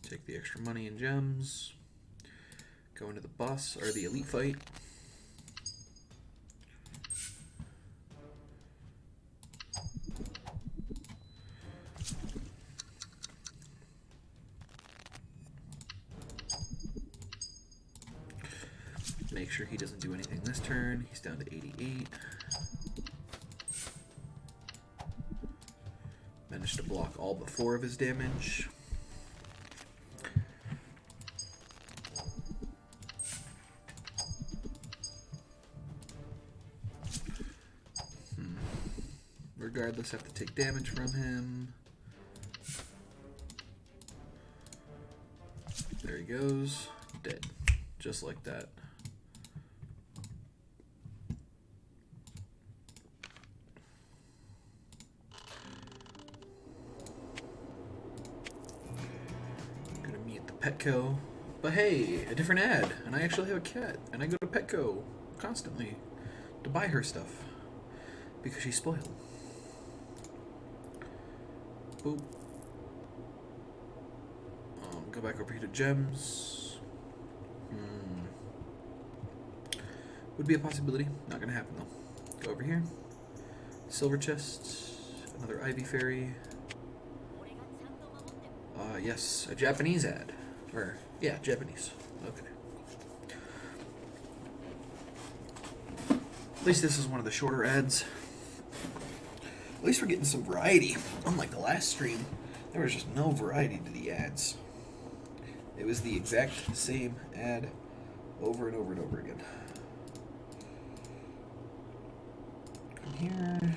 Take the extra money and gems. Go into the boss or the elite fight. Make sure he doesn't do anything this turn. He's down to 88. Managed to block all but 4 of his damage. Regardless, have to take damage from him. There he goes. Dead. Just like that. Petco, but hey, a different ad, and I actually have a cat, and I go to Petco constantly to buy her stuff because she's spoiled. Boop. Go back over here to gems. Would be a possibility. Not gonna happen though. Go over here. Silver chest. Another Ivy Fairy. Yes, a Japanese ad. Or, yeah, Japanese. Okay. At least this is one of the shorter ads. At least we're getting some variety. Unlike the last stream, there was just no variety to the ads. It was the exact same ad over and over and over again. Come here.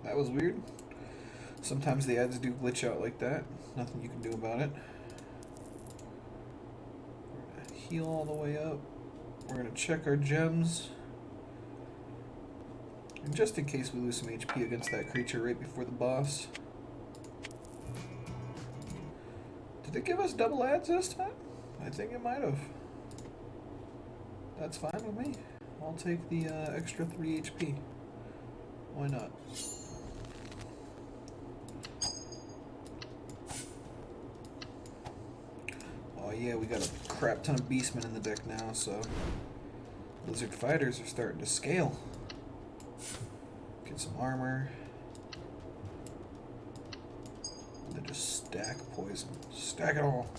That was weird. Sometimes the ads do glitch out like that. Nothing you can do about it. We're gonna heal all the way up. We're gonna check our gems. And just in case we lose some HP against that creature right before the boss. Did it give us double ads this time? I think it might have. That's fine with me. I'll take the extra 3 HP. Why not? Oh yeah, we got a crap ton of beastmen in the deck now, so lizard fighters are starting to scale. Get some armor. And then just stack poison. Stack it all.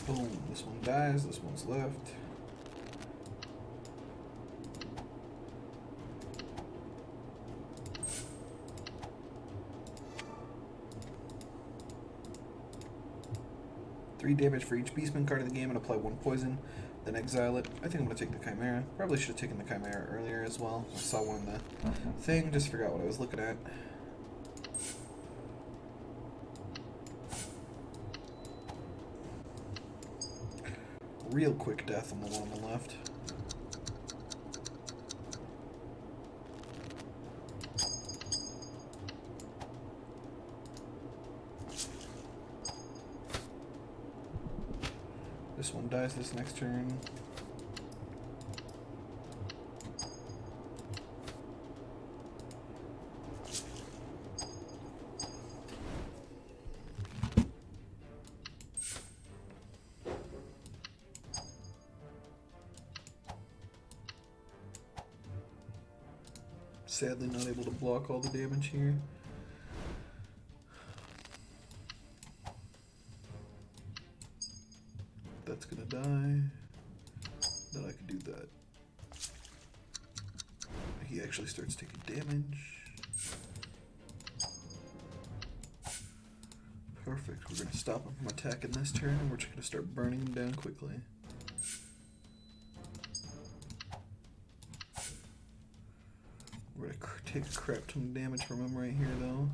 Boom. This one dies. This one's left. Three damage for each Beastman card in the game and apply 1 poison. Then exile it. I think I'm going to take the Chimera. Probably should have taken the Chimera earlier as well. I saw one in the thing. Just forgot what I was looking at. Real quick death on the one on the left. This one dies this next turn. Sadly not able to block all the damage here. That's gonna die. Then I can do that. He actually starts taking damage. Perfect. We're gonna stop him from attacking this turn, and we're just gonna start burning him down quickly. We're gonna take a crap ton of damage from him right here, though.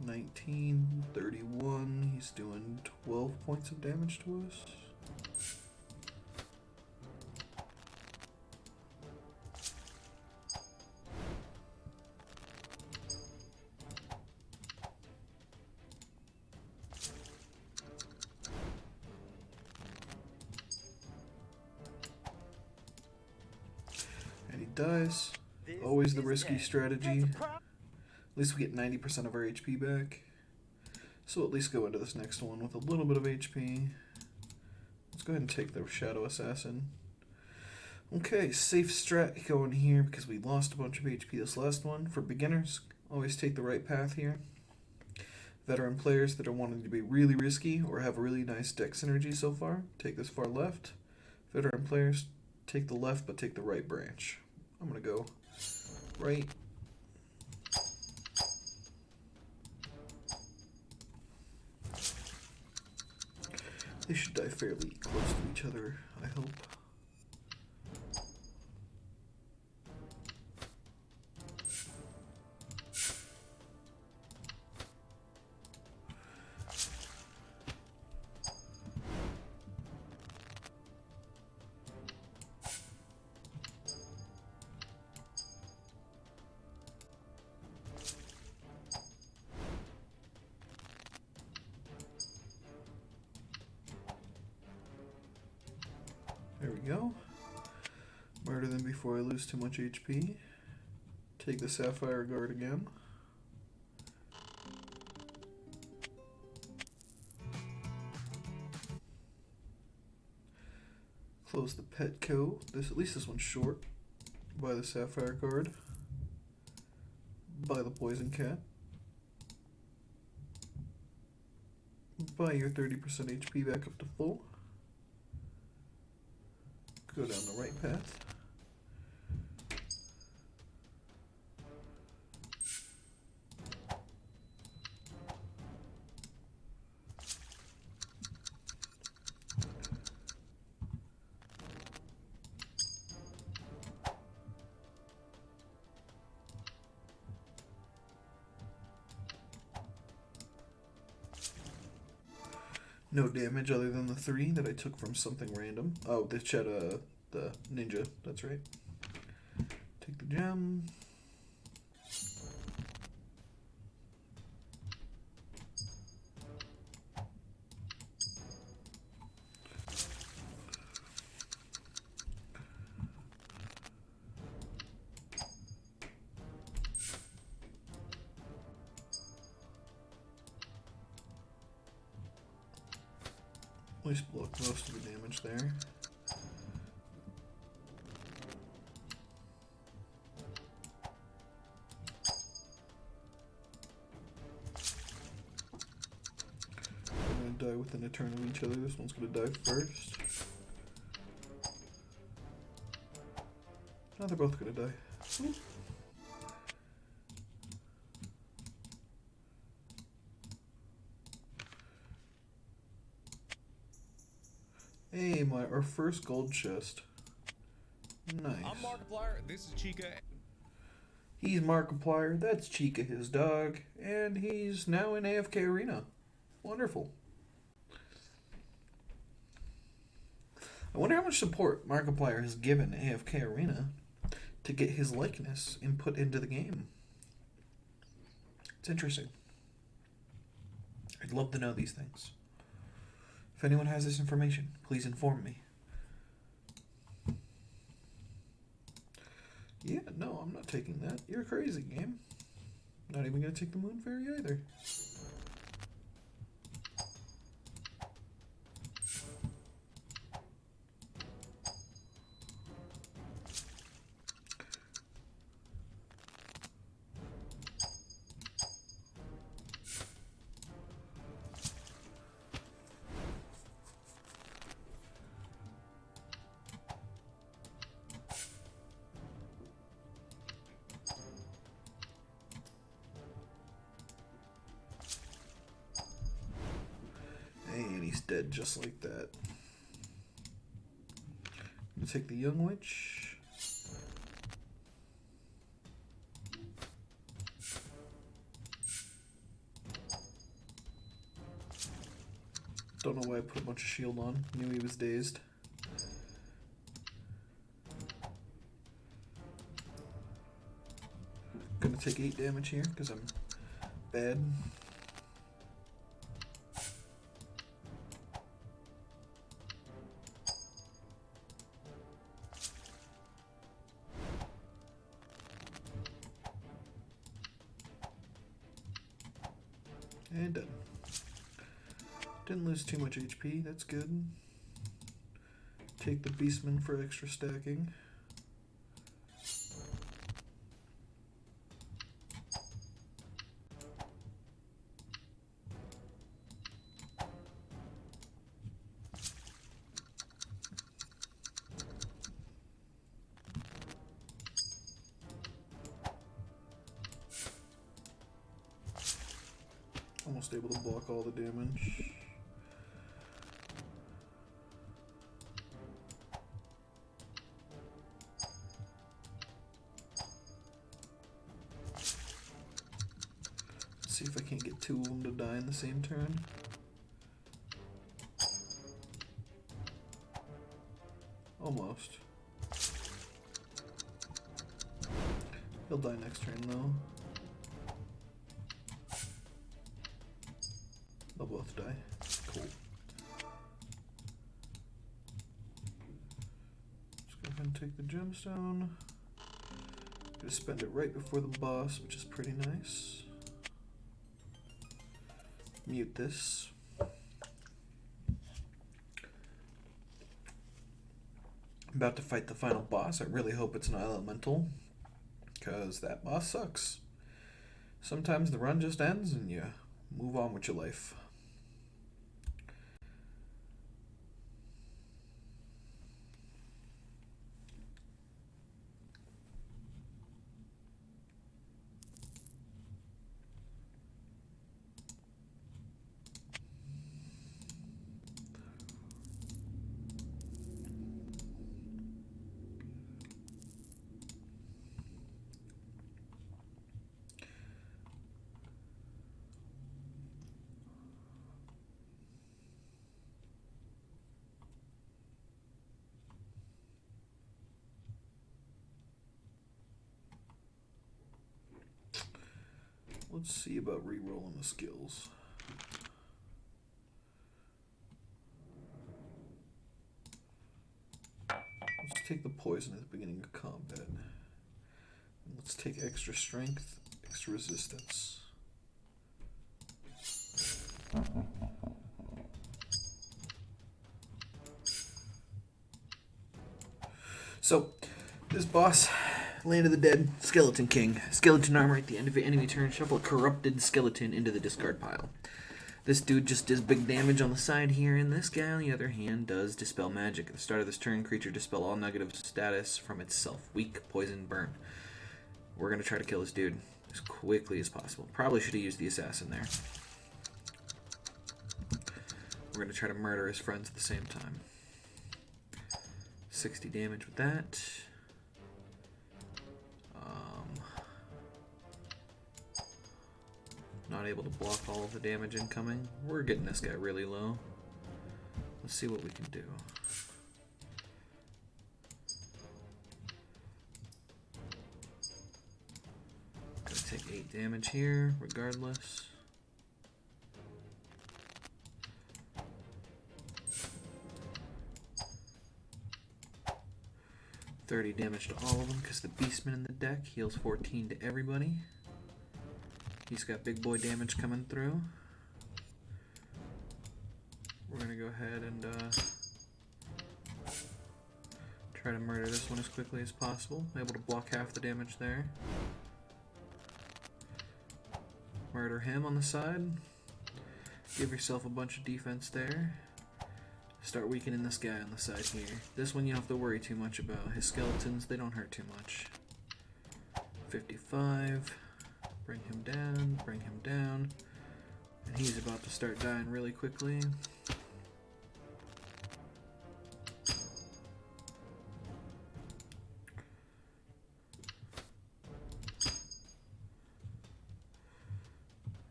19, 31. He's doing 12 points of damage to us. And he dies. Always the risky strategy. At least we get 90% of our HP back. So at least go into this next one with a little bit of HP. Let's go ahead and take the Shadow Assassin. Okay, safe strat going here because we lost a bunch of HP this last one. For beginners, always take the right path here. Veteran players that are wanting to be really risky or have a really nice deck synergy so far, take this far left. Veteran players, take the left but take the right branch. I'm going to go right. They should die fairly close to each other, I hope. There we go. Murder them before I lose too much HP. Take the Sapphire Guard again. Close the Petco. At least this one's short. Buy the Sapphire Guard. Buy the Poison Cat. Buy your 30% HP back up to full. Go down the right path. No damage other than the 3 that I took from something random. Oh, the the ninja, that's right. Take the gem. At least block most of the damage there. die within a turn of each other. This one's gonna die first. No, they're both gonna die. Ooh. Hey, our first gold chest. Nice. I'm Markiplier. This is Chica. He's Markiplier. That's Chica, his dog, and he's now in AFK Arena. Wonderful. I wonder how much support Markiplier has given AFK Arena to get his likeness input into the game. It's interesting. I'd love to know these things. If anyone has this information, please inform me. Yeah, no, I'm not taking that. You're crazy, game. Not even gonna take the Moon Fairy either. And he's dead just like that. I'm gonna take the Young Witch. Don't know why I put a bunch of shield on. Knew he was dazed. Gonna take 8 damage here because I'm bad. And done. Didn't lose too much HP, that's good. Take the Beastman for extra stacking. Almost able to block all the damage. Let's see if I can't get 2 of them to die in the same turn. Almost. He'll die next turn though. They'll both die. Cool. Just go ahead and take the gemstone. Gonna spend it right before the boss, which is pretty nice. Mute this. I'm about to fight the final boss. I really hope it's not elemental, because that boss sucks. Sometimes the run just ends and you move on with your life. Let's see about re-rolling the skills. Let's take the poison at the beginning of combat. And let's take extra strength, extra resistance. So, this boss, Land of the Dead, Skeleton King. Skeleton armor at the end of the enemy turn. Shuffle a corrupted skeleton into the discard pile. This dude just does big damage on the side here, and this guy, on the other hand, does Dispel Magic. At the start of this turn, creature dispel all negative status from itself. Weak, poison, burn. We're going to try to kill this dude as quickly as possible. Probably should have used the assassin there. We're going to try to murder his friends at the same time. 60 damage with that. Not able to block all of the damage incoming. We're getting this guy really low. Let's see what we can do. Gonna take 8 damage here, regardless. $30 damage to all of them because the Beastman in the deck heals 14 to everybody. He's got big boy damage coming through. We're gonna go ahead and try to murder this one as quickly as possible. Able to block half the damage there. Murder him on the side. Give yourself a bunch of defense there. Start weakening this guy on the side here. This one you don't have to worry too much about. His skeletons, they don't hurt too much. 55. Bring him down, bring him down. And he's about to start dying really quickly.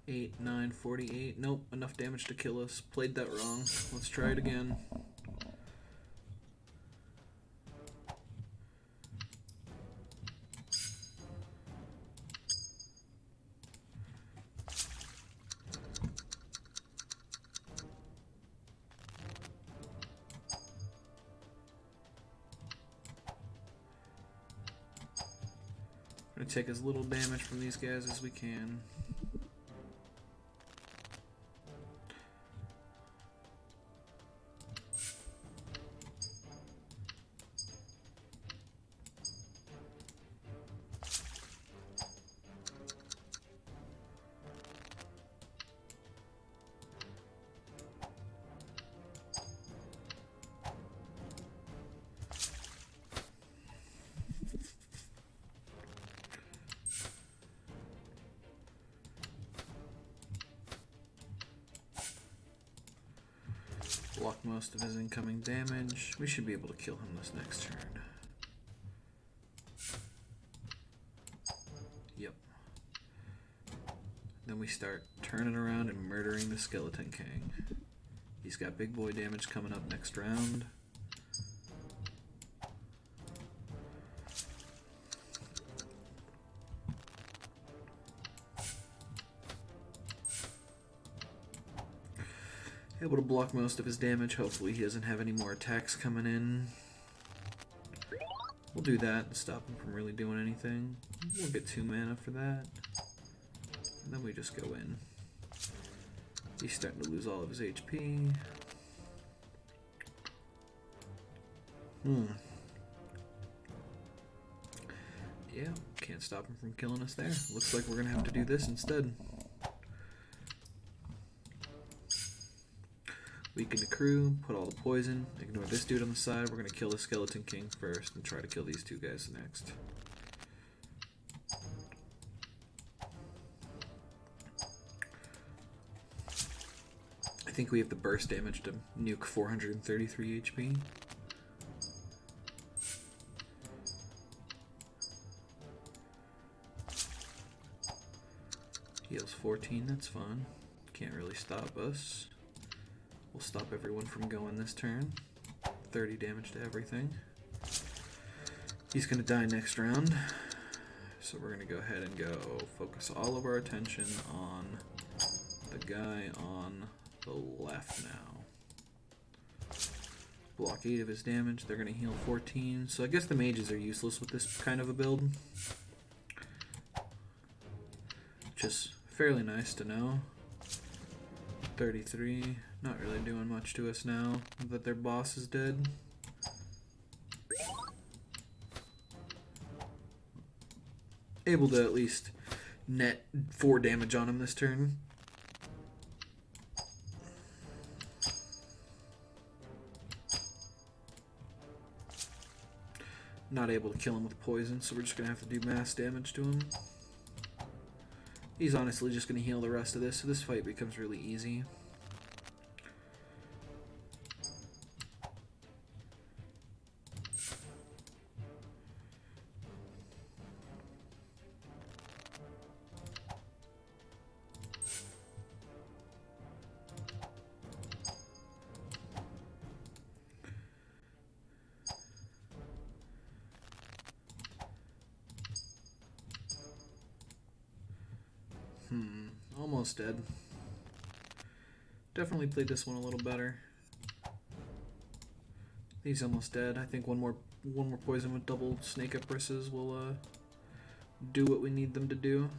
Eight, 9, 48. Nope, enough damage to kill us. Played that wrong. Let's try it again. Gonna take as little damage from these guys as we can. Block most of his incoming damage. We should be able to kill him this next turn. Yep. Then we start turning around and murdering the Skeleton King. He's got big boy damage coming up next round. Able to block most of his damage. Hopefully he doesn't have any more attacks coming in. We'll do that and stop him from really doing anything. We'll get 2 mana for that. And then we just go in. He's starting to lose all of his HP. Yeah, can't stop him from killing us there. Looks like we're gonna have to do this instead. Weaken the crew, put all the poison, ignore this dude on the side. We're going to kill the Skeleton King first and try to kill these 2 guys next. I think we have the burst damage to nuke 433 HP. Heals 14, that's fine. Can't really stop us. We'll stop everyone from going this turn. 30 damage to everything. He's going to die next round. So we're going to go ahead and go focus all of our attention on the guy on the left now. Block 8 of his damage. They're going to heal 14. So I guess the mages are useless with this kind of a build. Which is fairly nice to know. 33. Not really doing much to us now that their boss is dead. Able to at least net 4 damage on him this turn. Not able to kill him with poison, so we're just going to have to do mass damage to him. He's honestly just going to heal the rest of this, so this fight becomes really easy. Almost dead. Definitely played this one a little better. He's almost dead. I think one more poison with double snake empresses will do what we need them to do.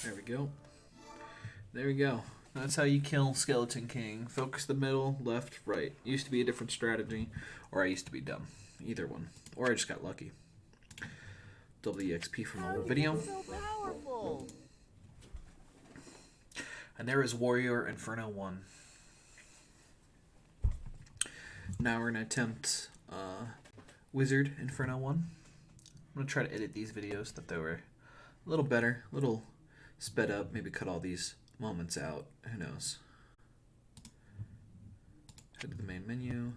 There we go. There we go. That's how you kill Skeleton King. Focus the middle, left, right. Used to be a different strategy, or I used to be dumb. Either one. Or I just got lucky. Double the XP from the whole video. So powerful. And there is Warrior Inferno 1. Now we're going to attempt Wizard Inferno 1. I'm going to try to edit these videos so that they were a little better, a little sped up, maybe cut all these moments out. Who knows? Head to the main menu.